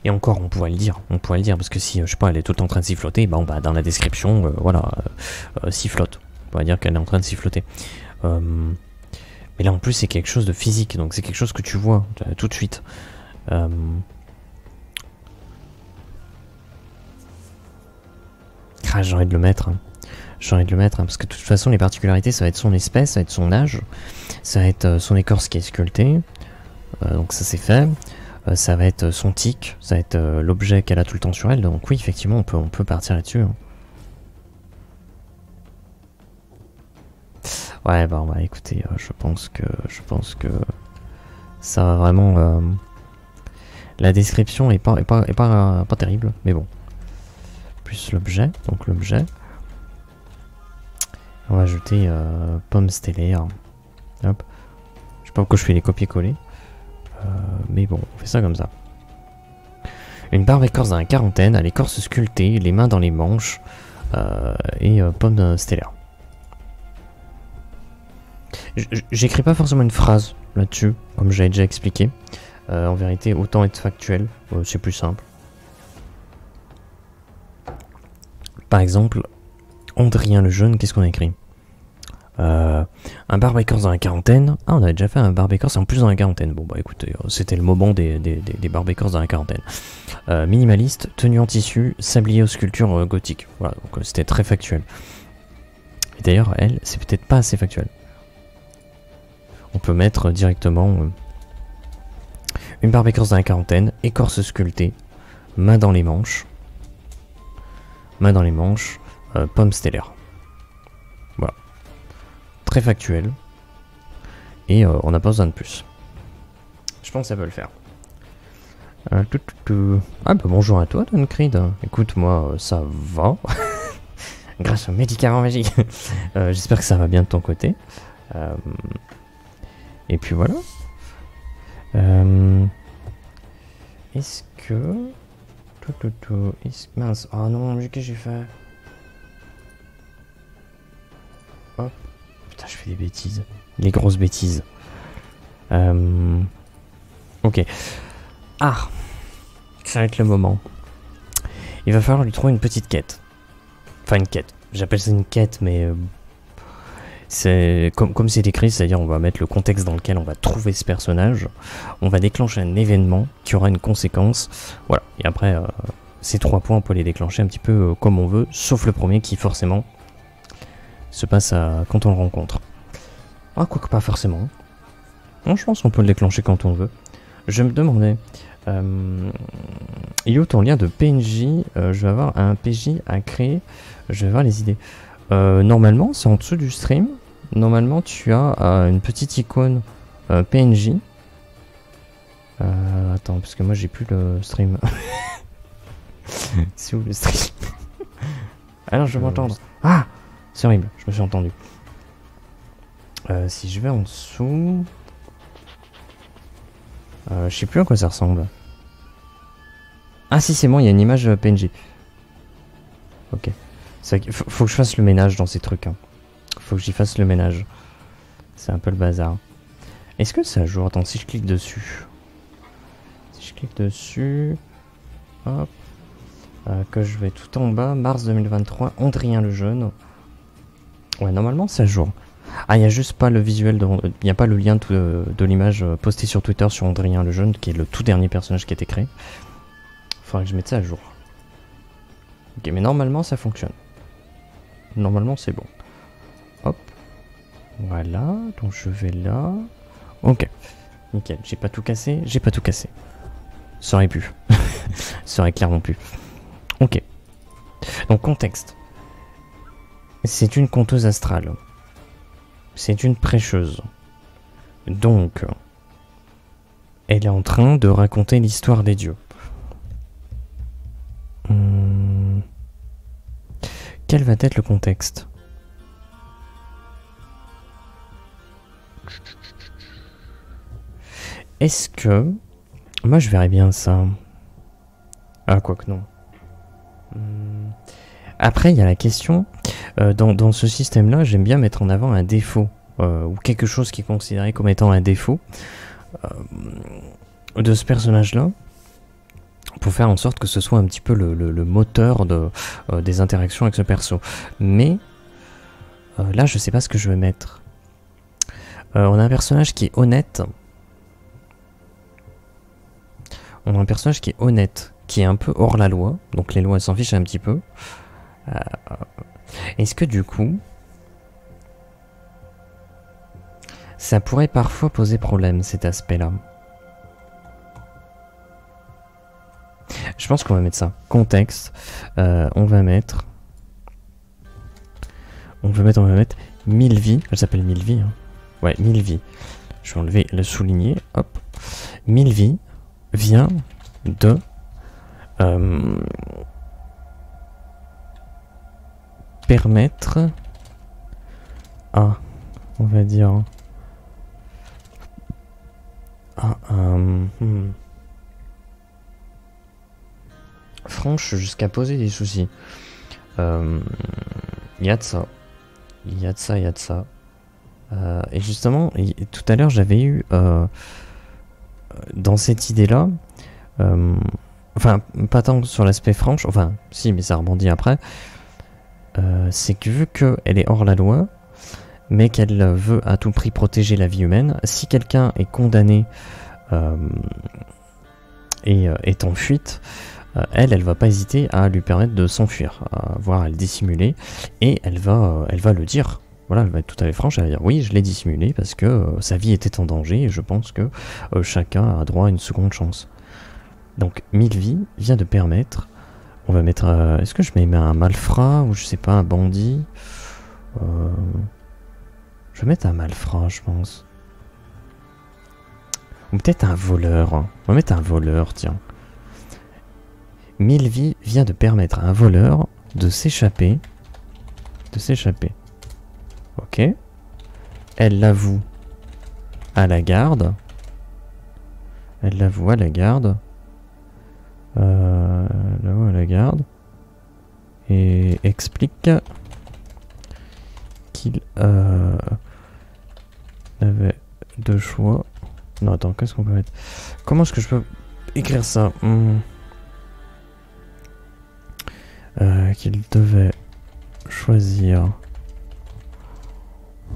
Et encore, on pourrait le dire, parce que si, je sais pas, elle est tout le temps en train de siffloter, bah, dans la description, voilà, sifflote. On va dire qu'elle est en train de siffloter. Mais là, en plus, c'est quelque chose de physique, donc c'est quelque chose que tu vois tout de suite. Ah, j'ai envie de le mettre. Hein. J'ai envie de le mettre, hein, parce que de toute façon, les particularités, ça va être son espèce, ça va être son âge, ça va être son écorce qui est sculptée. Donc ça, c'est fait. Ça va être son tic, ça va être l'objet qu'elle a tout le temps sur elle. Donc oui, effectivement, on peut partir là-dessus. Hein. Ouais, bah écoutez, je pense que ça va vraiment... la description est pas terrible, mais bon. Plus l'objet, donc l'objet. On va ajouter pomme stellaire. Hop. Je sais pas pourquoi je fais les copier-coller. Mais bon, on fait ça comme ça. Une barbe écorce dans la quarantaine, à l'écorce sculptée, les mains dans les manches, et pomme stellaire. J'écris pas forcément une phrase là-dessus, comme j'avais déjà expliqué. En vérité, autant être factuel, c'est plus simple. Par exemple, Andrien le Jeune, qu'est-ce qu'on a écrit? Un barbe écorce dans la quarantaine. Ah, on avait déjà fait un barbe écorce en plus dans la quarantaine. Bon, bah écoutez, c'était le moment des barbes écorces dans la quarantaine. Minimaliste, tenue en tissu, sablier aux sculptures gothiques. Voilà, donc c'était très factuel. Et d'ailleurs, elle, c'est peut-être pas assez factuel. On peut mettre directement une barbe écorce dans la quarantaine, écorce sculptée, main dans les manches. Main dans les manches, pomme stellaire. Voilà. Très factuel. Et on n'a pas besoin de plus. Je pense que ça peut le faire. Ah bah bonjour à toi, Duncreed. Écoute, moi, ça va. Grâce aux médicaments magiques. J'espère que ça va bien de ton côté. Et puis voilà. Est-ce que... Mince, oh non, qu'est-ce que j'ai fait? Hop. Putain, je fais des bêtises. Les grosses bêtises. Ok. Ah, ça va être le moment. Il va falloir lui trouver une petite quête. Enfin, une quête. J'appelle ça une quête, mais... c'est comme c'est écrit, c'est-à-dire on va mettre le contexte dans lequel on va trouver ce personnage. On va déclencher un événement qui aura une conséquence. Voilà. Et après, ces 3 points, on peut les déclencher un petit peu comme on veut, sauf le premier qui forcément se passe quand on le rencontre. Ah, quoique pas forcément. Non, je pense qu'on peut le déclencher quand on veut. Je me demandais... il est où ton lien de PNJ? Je vais avoir un PJ à créer. Je vais avoir les idées. Normalement, c'est en dessous du stream. Normalement, tu as une petite icône PNJ. Attends, parce que moi, j'ai plus le stream. C'est où le stream? Alors, je vais m'entendre. Ah! C'est horrible, je me suis entendu. Si je vais en dessous... je sais plus à quoi ça ressemble. Ah si, c'est bon, il y a une image PNJ. Ok. Faut que je fasse le ménage dans ces trucs. Hein. Faut que j'y fasse le ménage. C'est un peu le bazar. Est-ce que ça joue? Attends, si je clique dessus. Si je clique dessus... Hop. Que je vais tout en bas. Mars 2023. Andrien le Jeune. Ouais, normalement ça joue. Ah, il n'y a juste pas le visuel, il n'y a pas le lien de l'image postée sur Twitter sur Andrien le Jeune, qui est le tout dernier personnage qui a été créé. Faudrait que je mette ça à jour. Ok, mais normalement ça fonctionne. Normalement c'est bon. Hop. Voilà, donc je vais là. Ok. Nickel, j'ai pas tout cassé, j'ai pas tout cassé. Ça aurait pu. Ça aurait clairement pu. Ok. Donc contexte. C'est une conteuse astrale. C'est une prêcheuse. Donc, elle est en train de raconter l'histoire des dieux. quel va être le contexte? Est-ce que... Moi, je verrais bien ça. Ah, quoique non. Après, il y a la question... dans ce système-là, j'aime bien mettre en avant un défaut. Ou quelque chose qui est considéré comme étant un défaut de ce personnage-là. Pour faire en sorte que ce soit un petit peu le moteur des interactions avec ce perso. Mais... là, je sais pas ce que je vais mettre. On a un personnage qui est honnête... On a un personnage qui est honnête, qui est un peu hors la loi, donc les lois s'en fichent un petit peu. Est-ce que du coup, ça pourrait parfois poser problème cet aspect-là? Je pense qu'on va mettre ça. Contexte, on va mettre 1000 vies, elle s'appelle 1000 vies. Hein. Ouais, 1000 vies. Je vais enlever le souligné, hop. 1000 vies. Vient de permettre à, on va dire, franche jusqu'à poser des soucis. Il y a de ça. Il y a de ça, il y a de ça. Et justement, tout à l'heure, j'avais eu... dans cette idée-là, enfin, pas tant sur l'aspect franche, enfin, si, mais ça rebondit après, c'est que vu qu'elle est hors la loi, mais qu'elle veut à tout prix protéger la vie humaine, si quelqu'un est condamné et est en fuite, elle va pas hésiter à lui permettre de s'enfuir, voire à le dissimuler, et elle va le dire. Voilà, elle va être tout à fait franche, elle va dire oui, je l'ai dissimulé parce que sa vie était en danger et je pense que chacun a droit à une seconde chance. Donc 1000 vies vient de permettre, on va mettre, est-ce que je mets un malfrat ou je sais pas, un bandit je vais mettre un malfrat, je pense. Ou peut-être un voleur, on va mettre un voleur, tiens. 1000 vies vient de permettre à un voleur de s'échapper. Ok. Elle l'avoue à la garde. Et explique qu'il avait deux choix. Non, attends, qu'est-ce qu'on peut mettre? Comment est-ce que je peux écrire ça? Qu'il devait choisir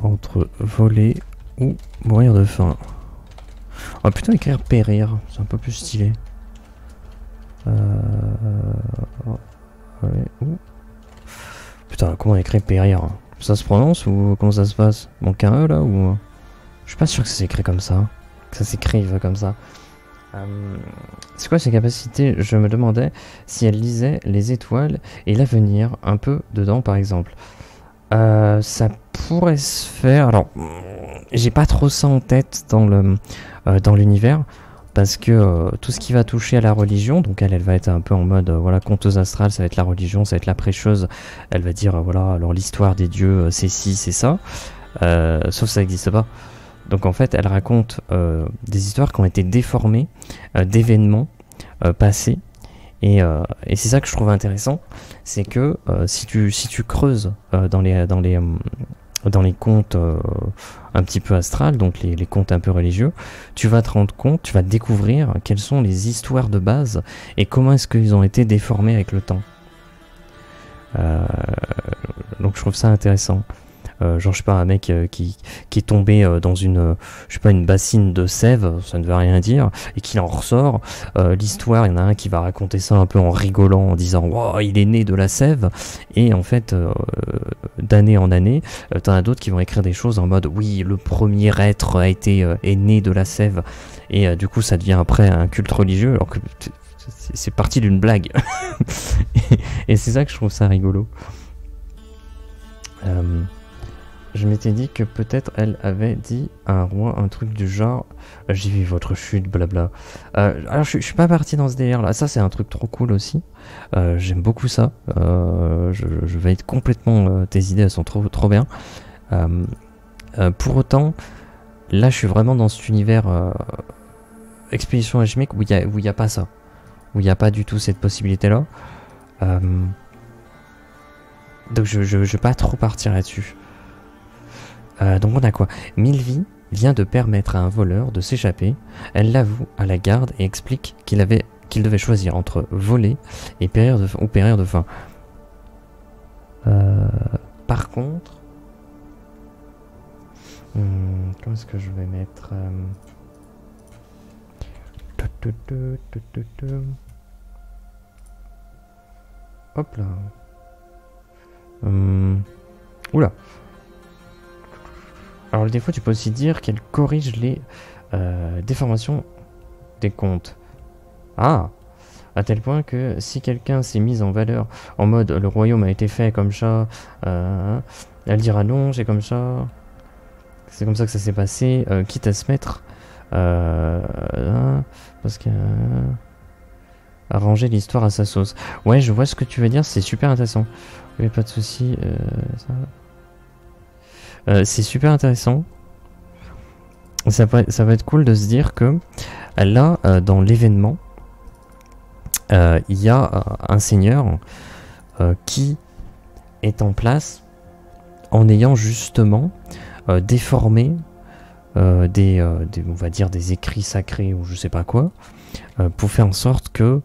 entre voler ou mourir de faim. On va plutôt écrire périr, c'est un peu plus stylé. Ouais, putain, comment écrire périr? Ça se prononce ou comment ça se passe? Manque un E là ou... Je suis pas sûr que ça s'écrit comme ça. Que ça s'écrive comme ça. C'est quoi ses capacités? Je me demandais si elle lisait les étoiles et l'avenir un peu dedans par exemple. Ça pourrait se faire. Alors, j'ai pas trop ça en tête dans l'univers parce que tout ce qui va toucher à la religion, donc elle va être un peu en mode voilà, conteuse astrale, ça va être la religion, ça va être la prêcheuse. Elle va dire voilà, alors l'histoire des dieux, c'est ci, c'est ça. Sauf ça n'existe pas. Donc en fait, elle raconte des histoires qui ont été déformées d'événements passés. Et c'est ça que je trouve intéressant, c'est que si tu creuses dans les contes un petit peu astrales, donc les contes un peu religieux, tu vas te rendre compte, tu vas découvrir quelles sont les histoires de base et comment est-ce qu'ils ont été déformés avec le temps. Donc je trouve ça intéressant. Genre je sais pas, un mec qui est tombé dans une je sais pas, une bassine de sève, ça ne veut rien dire, et qui en ressort. L'histoire, il y en a un qui va raconter ça un peu en rigolant, en disant wow, il est né de la sève, et en fait d'année en année t'en as d'autres qui vont écrire des choses en mode oui, le premier être est né de la sève, et du coup ça devient après un culte religieux alors que c'est parti d'une blague. et c'est ça que je trouve ça rigolo. Je m'étais dit que peut-être elle avait dit à un roi un truc du genre j'ai vu votre chute, blabla. Alors je suis pas parti dans ce délire là, ça c'est un truc trop cool aussi. J'aime beaucoup ça. Je valide complètement tes idées, elles sont trop bien. Pour autant, là je suis vraiment dans cet univers expédition alchimique où il y a pas ça. Où il n'y a pas du tout cette possibilité là. Donc je vais pas trop partir là-dessus. Donc on a quoi? Mylvie vient de permettre à un voleur de s'échapper. Elle l'avoue à la garde et explique qu'il devait choisir entre voler et périr de faim. Par contre, comment est-ce que je vais mettre hop là. Oula. Alors des fois tu peux aussi dire qu'elle corrige les déformations des comptes. Ah, à tel point que si quelqu'un s'est mis en valeur en mode le royaume a été fait comme ça, elle dira non, c'est comme ça. C'est comme ça que ça s'est passé, quitte à se mettre parce que arranger l'histoire à sa sauce. Ouais, je vois ce que tu veux dire, c'est super intéressant. Oui, pas de souci. C'est super intéressant. Ça va être cool de se dire que là, dans l'événement, il y a un seigneur qui est en place en ayant justement déformé on va dire des écrits sacrés ou je sais pas quoi, pour faire en sorte que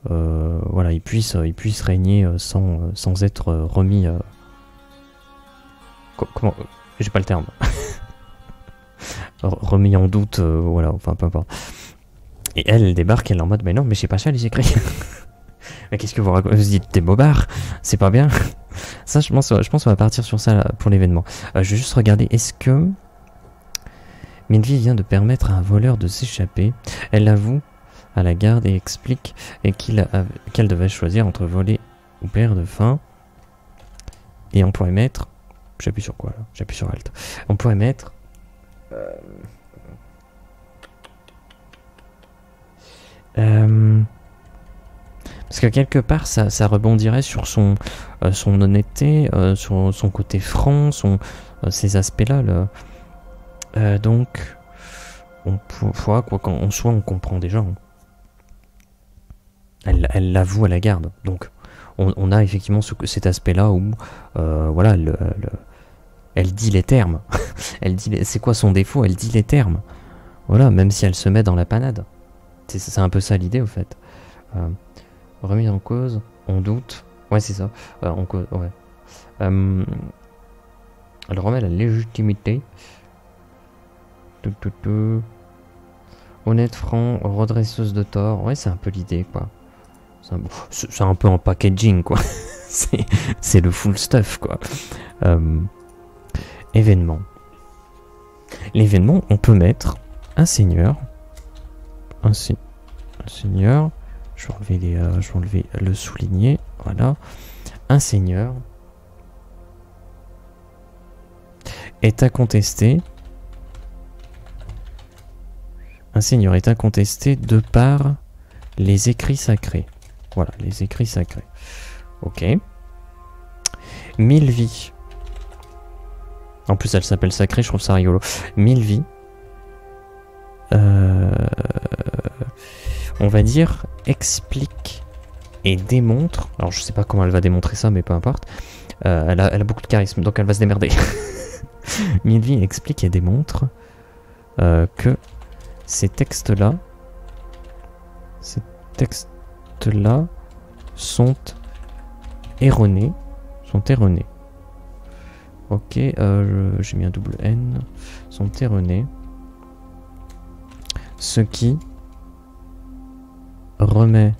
voilà, il puisse régner sans être remis. Comment? J'ai pas le terme. Remis en doute, voilà, enfin peu importe. Et elle débarque, elle est en mode, mais non, mais c'est pas ça les écrits. Mais qu'est-ce que vous racontez? Vous dites des bobards, c'est pas bien. Ça, je pense qu'on va partir sur ça là, pour l'événement. Je vais juste regarder, est-ce que Mylvie vient de permettre à un voleur de s'échapper. Elle l'avoue à la garde et explique qu'elle devait choisir entre voler ou périr de faim. Et on pourrait mettre... J'appuie sur quoi là? J'appuie sur Alt. On pourrait mettre... parce que quelque part ça rebondirait sur son honnêteté, sur son côté franc, ces aspects-là. Donc, on pourra, quoi qu'en soit, on comprend déjà. Elle l'avoue à la garde. Donc, on a effectivement cet aspect-là où, voilà, elle dit les termes. Elle dit, c'est quoi son défaut? Elle dit les termes. Voilà, même si elle se met dans la panade. C'est un peu ça l'idée, au fait. Remise en cause, on doute. Ouais, c'est ça. En cause, ouais. Elle remet la légitimité. Honnête, franc, redresseuse de tort. Ouais, c'est un peu l'idée, quoi. C'est un peu en packaging, quoi. C'est le full stuff, quoi. Événement. L'événement, on peut mettre un seigneur. Un seigneur. Je vais enlever le souligné. Voilà. Un seigneur est incontesté. Un seigneur est incontesté de par les écrits sacrés. Voilà, les écrits sacrés. Ok. Mylvie. En plus, elle s'appelle sacrée, je trouve ça rigolo. Mylvie. On va dire, explique et démontre. Alors, je sais pas comment elle va démontrer ça, mais peu importe. Elle a beaucoup de charisme, donc elle va se démerder. Mylvie explique et démontre que ces textes-là sont erronés. Ok, j'ai mis un double N. Sont erronés. Ce qui remet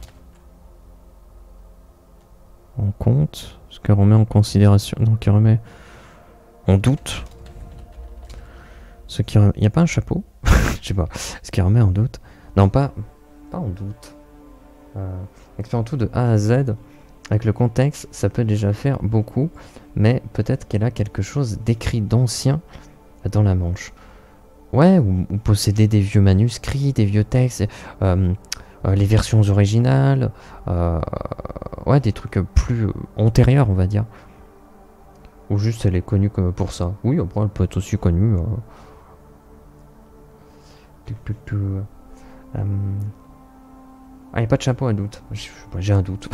en compte, ce qui remet en considération, donc qui remet en doute, ce qui remet, il n'y a pas un chapeau? Je sais pas, ce qui remet en doute, non pas en doute, expérience tout de A à Z, Avec le contexte, ça peut déjà faire beaucoup, mais peut-être qu'elle a quelque chose d'écrit d'ancien dans la manche. Ouais, ou posséder des vieux manuscrits, des vieux textes, les versions originales, ouais, des trucs plus antérieurs, on va dire. Ou juste elle est connue comme pour ça. Oui, après elle peut être aussi connue. Ah, il n'y a pas de chapeau à doute. J'ai un doute.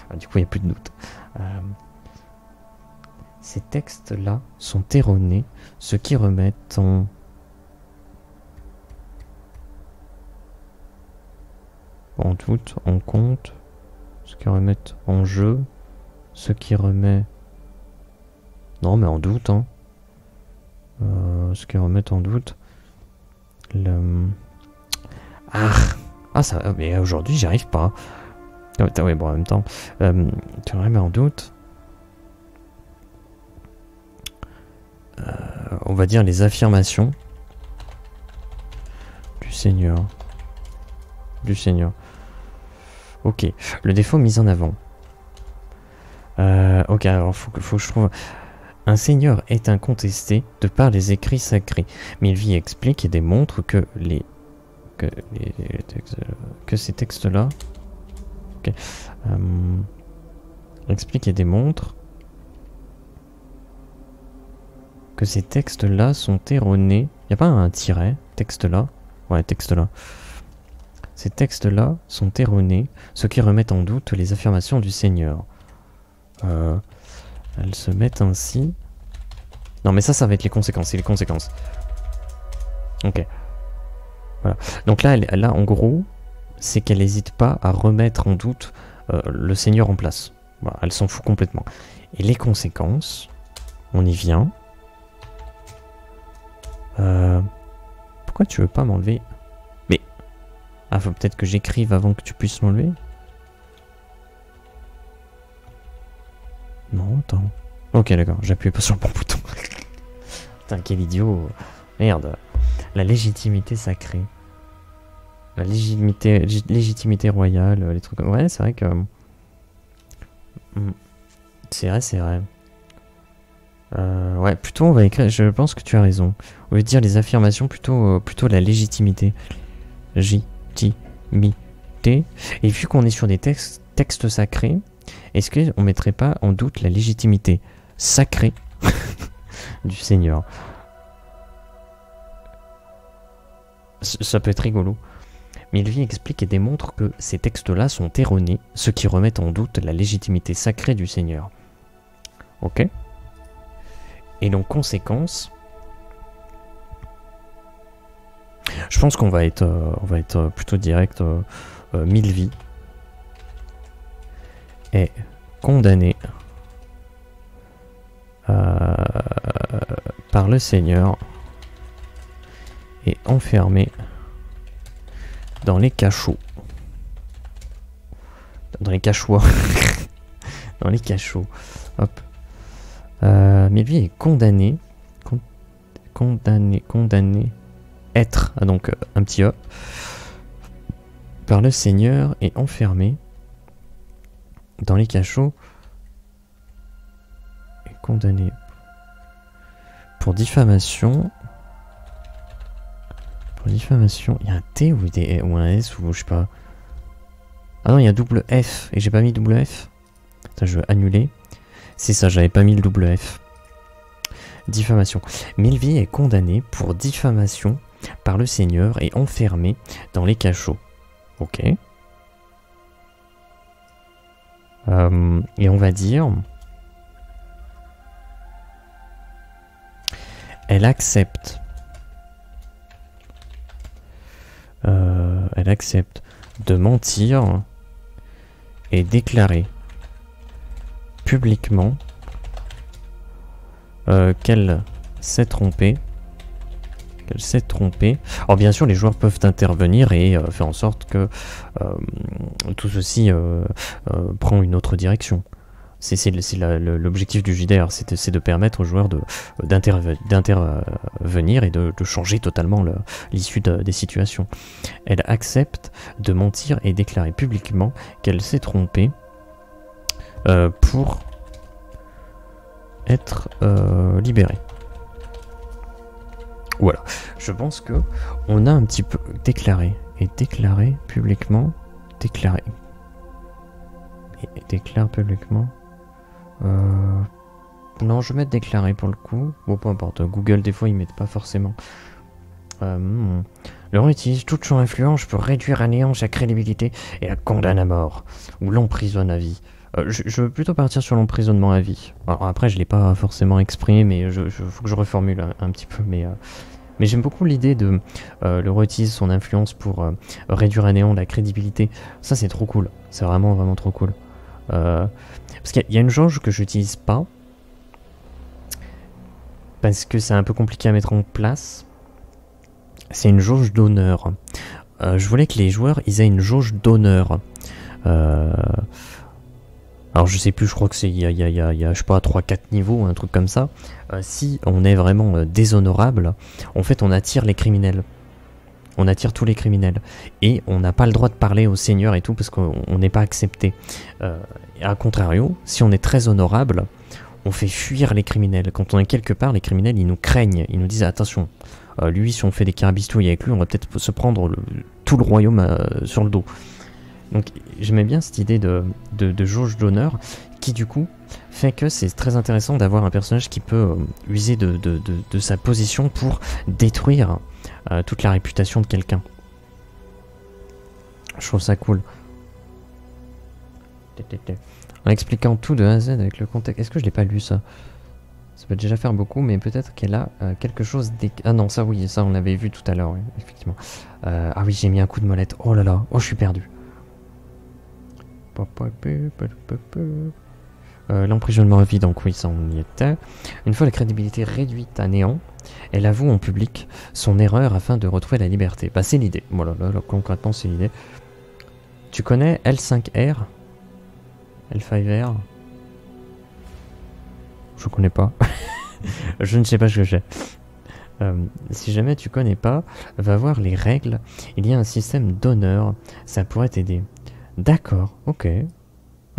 Ah, du coup, il n'y a plus de doute. Ces textes-là sont erronés, ce qui remet en doute, en compte, ce qui remet en jeu, ce qui remet... Non, mais en doute, hein. Ce qui remet en doute... Ah, ça... Mais aujourd'hui, j'y arrive pas. Oui, bon, en même temps... tu remets en doute... on va dire les affirmations du Seigneur. Du Seigneur. Ok. Le défaut mis en avant. Ok, alors faut que je trouve... Un Seigneur est incontesté de par les écrits sacrés. Milvie explique et démontre que ces textes-là... Ok. Explique et démontre que ces textes-là sont erronés. Y a pas un tiret, texte-là? Ouais, texte-là. Ces textes-là sont erronés, ce qui remet en doute les affirmations du Seigneur. Elles se mettent ainsi. Non, mais ça va être les conséquences. C'est les conséquences. Ok. Voilà. Donc là, en gros, c'est qu'elle n'hésite pas à remettre en doute le Seigneur en place. Voilà, elle s'en fout complètement. Et les conséquences, on y vient. Pourquoi tu veux pas m'enlever? Mais... Ah, faut peut-être que j'écrive avant que tu puisses m'enlever. Non, attends. Ok, d'accord, j'appuie pas sur le bon bouton. Putain, quel idiot. Merde. La légitimité sacrée. La légitimité royale, les trucs... Ouais, c'est vrai que... C'est vrai, c'est vrai. Ouais, plutôt on va écrire... Je pense que tu as raison. On veut dire les affirmations, plutôt la légitimité. Légitimité. Et vu qu'on est sur des textes sacrés, est-ce qu'on mettrait pas en doute la légitimité sacrée du Seigneur? Ça peut être rigolo. Milvie explique et démontre que ces textes-là sont erronés, ce qui remet en doute la légitimité sacrée du Seigneur. Ok. Et donc, conséquence, je pense qu'on va être plutôt direct. Milvie est condamné par le Seigneur et enfermé dans les cachots. Dans les cachots. Dans les cachots. Hop. Milvie est condamné. Condamné. Être. Ah, donc un petit E. Par le Seigneur et enfermé dans les cachots. Et condamné pour diffamation. Pour diffamation. Il y a un T ou un S ou je sais pas. Ah non, il y a double F. Et j'ai pas mis double F. Ça, je veux annuler. C'est ça, j'avais pas mis le double F. Diffamation. Milvie est condamné pour diffamation par le Seigneur et enfermé dans les cachots. Ok. Et on va dire... Elle accepte. Elle accepte de mentir et déclarer publiquement qu'elle s'est trompée. Alors bien sûr, les joueurs peuvent intervenir et faire en sorte que tout ceci prend une autre direction. C'est l'objectif du JDR, c'est de permettre aux joueurs d'intervenir et de changer totalement l'issue des situations. Elle accepte de mentir et déclarer publiquement qu'elle s'est trompée pour être libéré. Voilà, je pense que on a un petit peu déclaré et déclaré publiquement, déclaré et déclare publiquement. Non, je vais mettre déclaré pour le coup. Bon, peu importe. Google des fois ils mettent pas forcément. Le roi utilise toute son influence pour réduire à néant sa crédibilité et la condamne à mort ou l'emprisonne à vie. Je veux plutôt partir sur l'emprisonnement à vie. Alors après, je l'ai pas forcément exprimé, mais faut que je reformule un petit peu. Mais j'aime beaucoup l'idée de le roi utilise son influence pour réduire à néant la crédibilité. Ça, c'est trop cool. C'est vraiment, vraiment trop cool. Parce qu'il y a une jauge que j'utilise pas. Parce que c'est un peu compliqué à mettre en place. C'est une jauge d'honneur. Je voulais que les joueurs ils aient une jauge d'honneur. Alors je sais plus, je crois que c'est il y a je sais pas 3-4 niveaux, un truc comme ça. Si on est vraiment déshonorable, en fait on attire les criminels. On attire tous les criminels. Et on n'a pas le droit de parler au seigneur et tout parce qu'on n'est pas accepté. A contrario, si on est très honorable, on fait fuir les criminels. Quand on est quelque part, les criminels ils nous craignent. Ils nous disent attention. Lui, si on fait des carabistouilles avec lui, on va peut-être se prendre tout le royaume sur le dos. Donc j'aimais bien cette idée de jauge d'honneur qui du coup fait que c'est très intéressant d'avoir un personnage qui peut user de sa position pour détruire toute la réputation de quelqu'un. Je trouve ça cool. En expliquant tout de A à Z avec le contexte. Est-ce que je l'ai pas lu ça? Ça peut déjà faire beaucoup, mais peut-être qu'elle a quelque chose... Ah non, ça oui, ça on l'avait vu tout à l'heure, oui, effectivement. Ah oui, j'ai mis un coup de molette. Oh là là, oh je suis perdu. L'emprisonnement à vie, donc oui, ça on y était. Une fois la crédibilité réduite à néant, elle avoue en public son erreur afin de retrouver la liberté. Bah c'est l'idée, voilà, là, concrètement c'est l'idée. Tu connais L5R? L5R? Je connais pas. Je ne sais pas ce que j'ai. Si jamais tu connais pas, va voir les règles. Il y a un système d'honneur. Ça pourrait t'aider. D'accord, ok.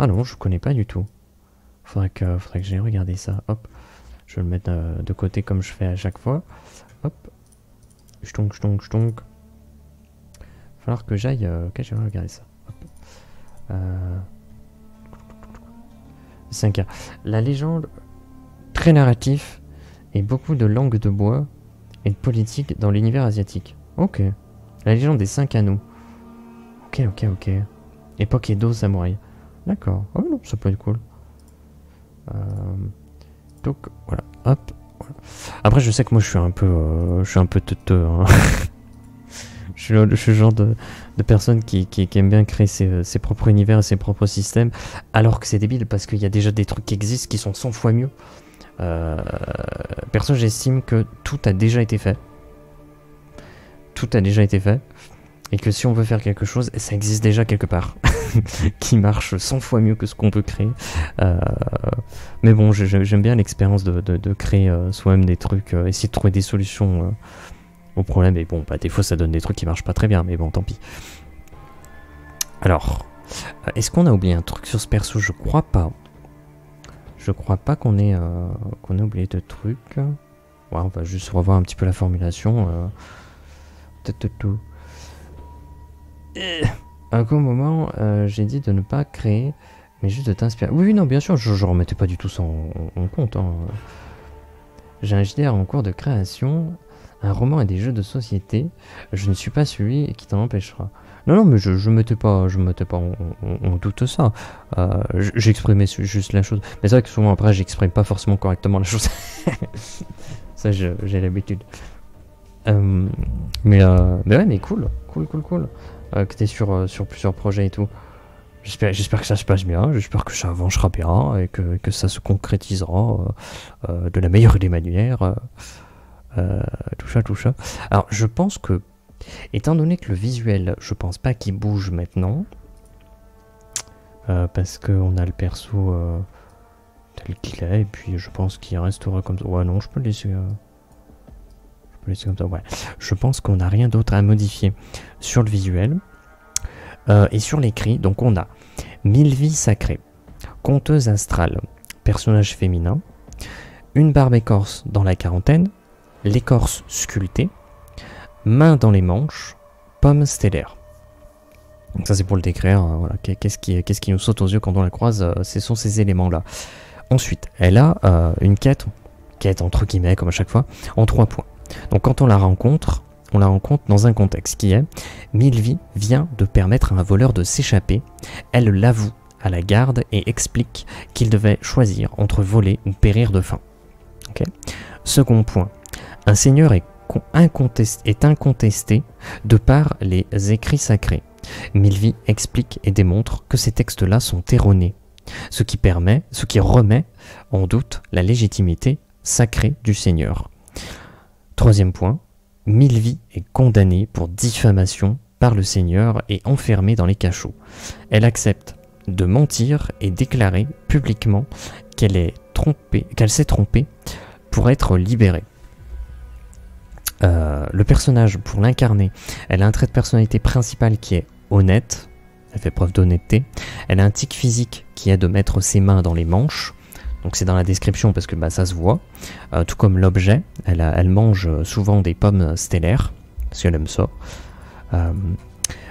Ah non, je connais pas du tout. Faudrait que j'aille regarder ça. Hop. Je vais le mettre de côté comme je fais à chaque fois. Hop. Chtonk. Falloir que j'aille... ok, je vais regarder ça. Hop. 5A. La légende... Très narratif et beaucoup de langue de bois et de politique dans l'univers asiatique. Ok. La légende des 5 anneaux. Ok. Époque Edo samouraï. D'accord. Oh non, ça peut être cool. Donc voilà. Hop. Voilà. Après, je sais que moi je suis un peu teuteux. Hein. je suis le genre de personne qui aime bien créer ses propres univers et ses propres systèmes. Alors que c'est débile parce qu'il y a déjà des trucs qui existent qui sont 100 fois mieux. Perso, j'estime que tout a déjà été fait. Tout a déjà été fait. Et que si on veut faire quelque chose, ça existe déjà quelque part. Qui marche 100 fois mieux que ce qu'on peut créer. Mais bon, j'aime bien l'expérience de créer soi-même des trucs, essayer de trouver des solutions aux problèmes. Et bon, bah, des fois ça donne des trucs qui marchent pas très bien, mais bon, tant pis. Alors, est-ce qu'on a oublié un truc sur ce perso? Je crois pas. Je crois pas qu'on ait oublié de trucs. Ouais, on va juste revoir un petit peu la formulation. Tout. À un moment, j'ai dit de ne pas créer, mais juste de t'inspirer. Oui, non, bien sûr, je remettais pas du tout ça en compte. Hein. J'ai un JDR en cours de création, un roman et des jeux de société. Je ne suis pas celui qui t'en empêchera. Non, mais je mettais pas en doute ça. J'exprimais juste la chose. Mais c'est vrai que souvent après, j'exprime pas forcément correctement la chose. Ça, j'ai l'habitude. Mais ouais, mais cool. Que t'es sur plusieurs projets et tout. J'espère que ça se passe bien, j'espère que ça avancera bien et que ça se concrétisera de la meilleure des manières. Tout ça. Alors, je pense que, étant donné que le visuel, je pense pas qu'il bouge maintenant, parce qu'on a le perso tel qu'il est, et puis je pense qu'il restera comme ça. Ouais, non, je peux le laisser comme ça, ouais. Je pense qu'on n'a rien d'autre à modifier sur le visuel et sur l'écrit. Donc on a 1000 vies sacrées, conteuse astrale, personnage féminin, une barbe écorce dans la quarantaine, l'écorce sculptée, main dans les manches, pomme stellaire. Donc ça c'est pour le décrire, voilà. Qu'est-ce qui nous saute aux yeux quand on la croise, ce sont ces éléments-là. Ensuite, elle a une quête entre guillemets, comme à chaque fois, en 3 points. Donc quand on la rencontre dans un contexte qui est Milvie vient de permettre à un voleur de s'échapper, elle l'avoue à la garde et explique qu'il devait choisir entre voler ou périr de faim. Okay. Second point, un seigneur est incontesté de par les écrits sacrés. Milvie explique et démontre que ces textes-là sont erronés, ce qui remet en doute la légitimité sacrée du seigneur. Troisième point, Milvie est condamnée pour diffamation par le seigneur et enfermée dans les cachots. Elle accepte de mentir et déclarer publiquement qu'elle s'est trompée pour être libérée. Le personnage, pour l'incarner, elle a un trait de personnalité principal qui est honnête, elle fait preuve d'honnêteté, elle a un tic physique qui est de mettre ses mains dans les manches, donc c'est dans la description parce que ça se voit, tout comme l'objet, elle mange souvent des pommes stellaires, parce qu'elle aime ça.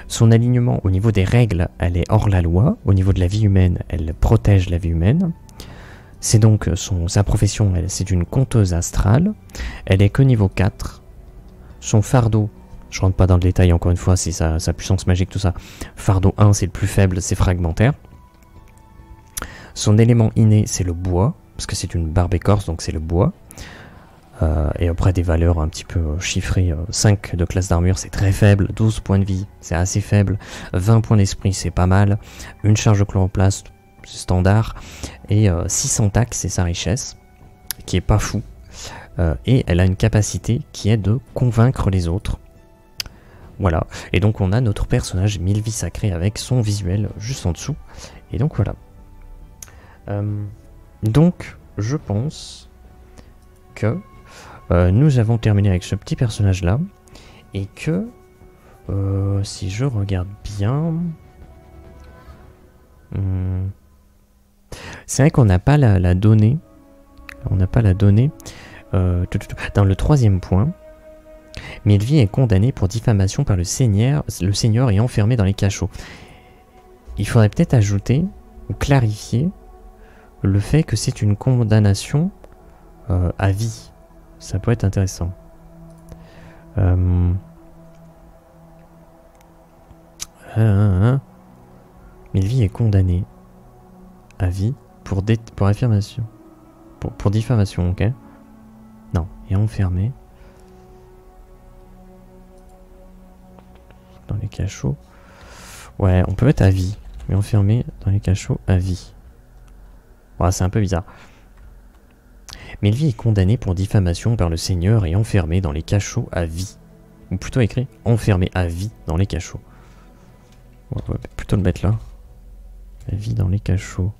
Son alignement au niveau des règles, elle est hors la loi, au niveau de la vie humaine, elle protège la vie humaine. C'est donc sa profession, c'est une conteuse astrale, elle est que niveau 4, son fardeau, je rentre pas dans le détail encore une fois, c'est sa puissance magique, tout ça, fardeau 1 c'est le plus faible, c'est fragmentaire. Son élément inné c'est le bois, parce que c'est une barbe écorce donc c'est le bois. Et après des valeurs un petit peu chiffrées, 5 de classe d'armure c'est très faible, 12 points de vie c'est assez faible, 20 points d'esprit c'est pas mal, une charge de chloroplaste c'est standard, et 600 taxes c'est sa richesse, qui est pas fou, et elle a une capacité qui est de convaincre les autres. Voilà, et donc on a notre personnage Milvie Sacrée avec son visuel juste en dessous, et donc voilà. Donc je pense que nous avons terminé avec ce petit personnage là, et que si je regarde bien, c'est vrai qu'on n'a pas la donnée, on n'a pas la donnée dans le troisième point. Milvie est condamnée pour diffamation par le seigneur est enfermé dans les cachots. Il faudrait peut-être ajouter ou clarifier le fait que c'est une condamnation à vie. Ça peut être intéressant. Milvie est condamnée à vie pour affirmation. Pour diffamation, ok? Non, est enfermé dans les cachots. Ouais, on peut être à vie, mais enfermé dans les cachots à vie. Ouais, c'est un peu bizarre. Milvie est condamnée pour diffamation par le seigneur et enfermée dans les cachots à vie. Ou plutôt écrit enfermé à vie dans les cachots. On va plutôt le mettre là. À vie dans les cachots.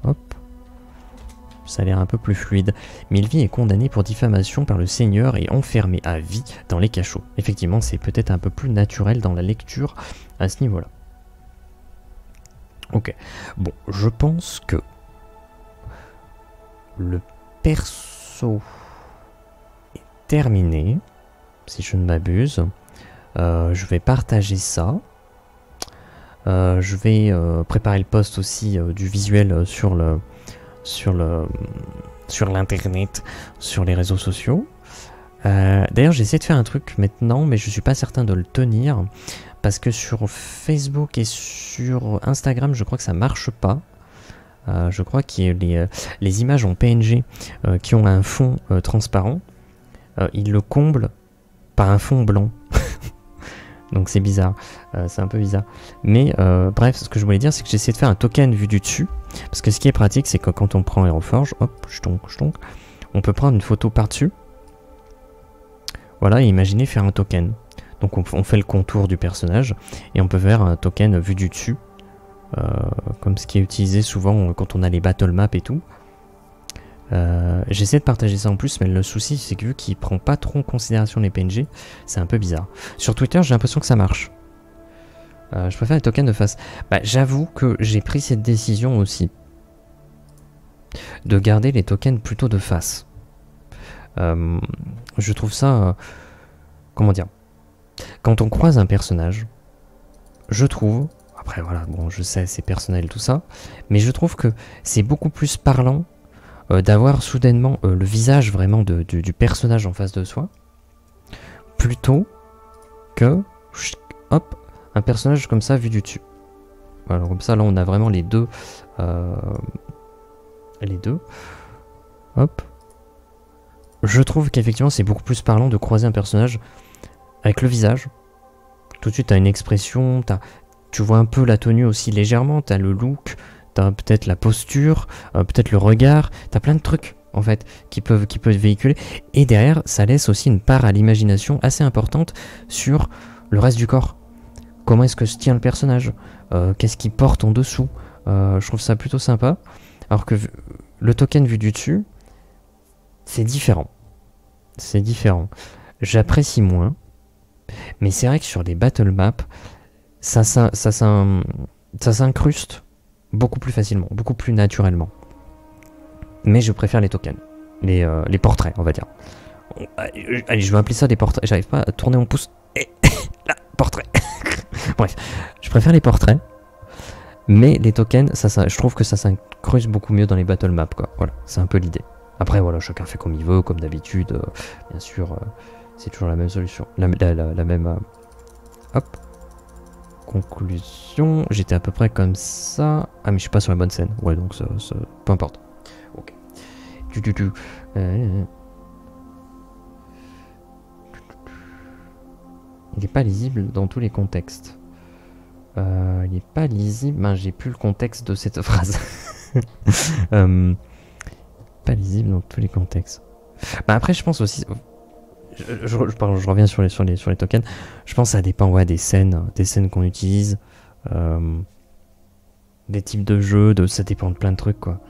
Hop. Ça a l'air un peu plus fluide. Milvie est condamnée pour diffamation par le seigneur et enfermée à vie dans les cachots. Effectivement, c'est peut-être un peu plus naturel dans la lecture à ce niveau-là. Ok. Bon, je pense que le perso est terminé, si je ne m'abuse. Je vais partager ça. Je vais préparer le post aussi du visuel sur l'internet, sur les réseaux sociaux. D'ailleurs j'essaie de faire un truc maintenant, mais je suis pas certain de le tenir, parce que sur Facebook et sur Instagram je crois que ça marche pas. Je crois que les images en PNG qui ont un fond transparent, ils le comblent par un fond blanc. Donc c'est bizarre, c'est un peu bizarre. Mais bref, ce que je voulais dire, c'est que j'essaie de faire un token vu du dessus. Parce que ce qui est pratique, c'est que quand on prend Aeroforge, hop, on peut prendre une photo par-dessus. Voilà, et imaginer faire un token. Donc on fait le contour du personnage, et on peut faire un token vu du dessus. Comme ce qui est utilisé souvent quand on a les battle maps et tout. J'essaie de partager ça en plus, mais le souci c'est que vu qu'il prend pas trop en considération les PNG, c'est un peu bizarre. Sur Twitter j'ai l'impression que ça marche. Je préfère les tokens de face. Bah, j'avoue que j'ai pris cette décision aussi, de garder les tokens plutôt de face. Je trouve ça... comment dire? Quand on croise un personnage, je trouve... Après voilà, bon je sais c'est personnel tout ça, mais je trouve que c'est beaucoup plus parlant d'avoir soudainement le visage vraiment du personnage en face de soi, plutôt que hop, un personnage comme ça vu du dessus. Voilà, comme ça là on a vraiment les deux. Hop. Je trouve qu'effectivement c'est beaucoup plus parlant de croiser un personnage avec le visage. Tout de suite t'as une expression, tu vois un peu la tenue aussi légèrement, t'as le look, t'as peut-être la posture, peut-être le regard, t'as plein de trucs en fait qui peuvent véhiculer. Et derrière, ça laisse aussi une part à l'imagination assez importante sur le reste du corps. Comment est-ce que se tient le personnage, qu'est-ce qu'il porte en dessous. Je trouve ça plutôt sympa. Alors que le token vu du dessus, c'est différent. C'est différent. J'apprécie moins. Mais c'est vrai que sur les battle maps, ça s'incruste beaucoup plus facilement, beaucoup plus naturellement. Mais je préfère les tokens, les portraits, on va dire. Allez, je vais appeler ça des portraits. J'arrive pas à tourner mon pouce. Et là, portrait. Bref, je préfère les portraits. Mais les tokens, je trouve que ça s'incruste beaucoup mieux dans les battle maps, quoi. Voilà, c'est un peu l'idée. Après, voilà, chacun fait comme il veut, comme d'habitude. Bien sûr, c'est toujours la même solution. La même... hop. Conclusion, j'étais à peu près comme ça. Ah mais je suis pas sur la bonne scène. Ouais donc ça peu importe. Ok. Il est pas lisible dans tous les contextes. Il est pas lisible. Ben, j'ai plus le contexte de cette phrase. Pas lisible dans tous les contextes. Ben, après je pense aussi. Je reviens sur les tokens. Je pense que ça dépend des scènes qu'on utilise, des types de jeux, ça dépend de plein de trucs quoi.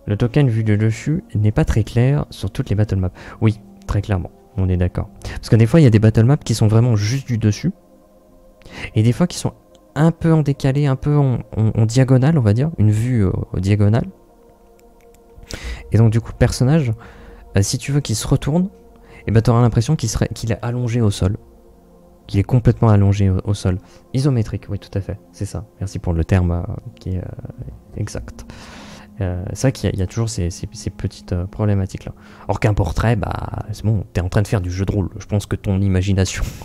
Le token vu de dessus n'est pas très clair sur toutes les battle maps. Oui, très clairement, on est d'accord. Parce que des fois il y a des battle maps qui sont vraiment juste du dessus, et des fois qui sont un peu en décalé, un peu en diagonale, on va dire, une vue diagonale. Et donc du coup le personnage, si tu veux qu'il se retourne, et bah t'auras l'impression qu'il est allongé au sol. Qu'il est complètement allongé au sol. Isométrique, oui tout à fait, c'est ça. Merci pour le terme qui est exact. C'est vrai qu'il y a toujours ces petites problématiques là. Or qu'un portrait, bah c'est bon, t'es en train de faire du jeu de rôle. Je pense que ton imagination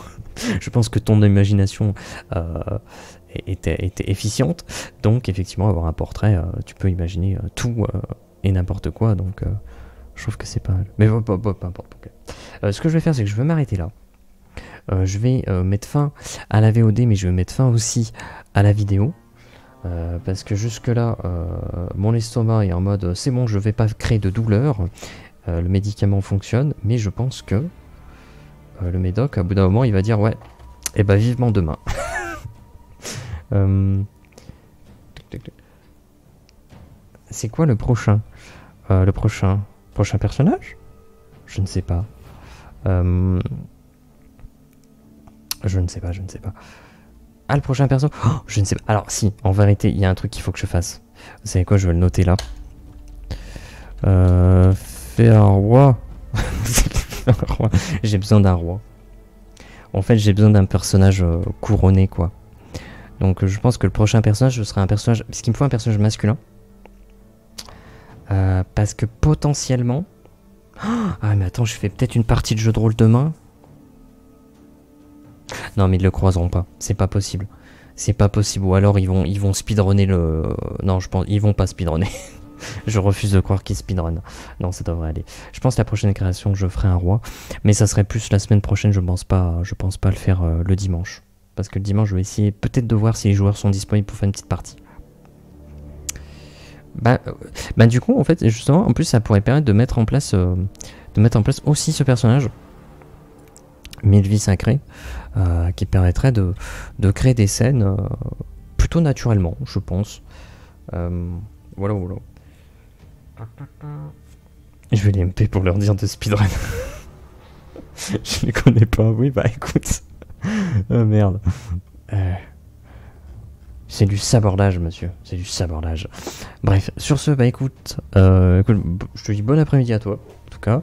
était efficiente. Donc effectivement avoir un portrait, tu peux imaginer tout et n'importe quoi. Donc je trouve que c'est pas mal. Mais peu importe. Okay. Ce que je vais faire, c'est que je vais m'arrêter là. Je vais mettre fin à la VOD, mais je vais mettre fin aussi à la vidéo. Parce que jusque là, mon estomac est en mode c'est bon, je vais pas créer de douleur. Le médicament fonctionne, mais je pense que le médoc, à bout d'un moment, il va dire ouais, et bah vivement demain. C'est quoi le prochain prochain personnage? Je ne sais pas. Je ne sais pas. Ah, le prochain perso? Oh, je ne sais pas. Alors, si, en vérité, il y a un truc qu'il faut que je fasse. Vous savez quoi? Je vais le noter là. Faire un roi. J'ai besoin d'un roi. En fait, j'ai besoin d'un personnage couronné, quoi. Donc, je pense que le prochain personnage, ce sera un personnage... Parce qu'il me faut un personnage masculin. Parce que potentiellement... Ah, mais attends, je fais peut-être une partie de jeu de rôle demain. Non, mais ils le croiseront pas. C'est pas possible. C'est pas possible. Ou alors, ils vont speedrunner le... Non, je pense... Ils vont pas speedrunner. Je refuse de croire qu'ils speedrun. Non, ça devrait aller. Je pense que la prochaine création, je ferai un roi. Mais ça serait plus la semaine prochaine. Je pense pas le faire le dimanche. Parce que le dimanche, je vais essayer peut-être de voir si les joueurs sont disponibles pour faire une petite partie. Bah du coup, en fait, justement, en plus, ça pourrait permettre de mettre en place aussi ce personnage, Mille-Vie Sacrée, qui permettrait de créer des scènes plutôt naturellement, je pense. Voilà. Je vais les MP pour leur dire de speedrun. Je les connais pas. Oui, bah écoute. Merde. C'est du sabordage, monsieur. C'est du sabordage. Bref, sur ce, bah écoute, je te dis bon après-midi à toi, en tout cas.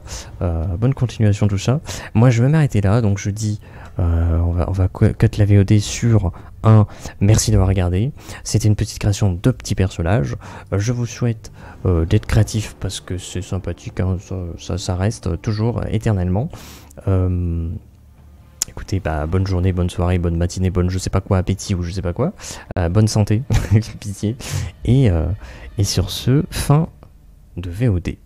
Bonne continuation, tout ça. Moi, je vais m'arrêter là, donc je dis, on va cut la VOD sur un. Merci d'avoir regardé. C'était une petite création de petits personnages. Je vous souhaite d'être créatif parce que c'est sympathique, hein, ça reste toujours éternellement. Écoutez, bah, bonne journée, bonne soirée, bonne matinée, bonne je sais pas quoi, appétit ou je sais pas quoi. Bonne santé, pitié. Et sur ce, fin de VOD.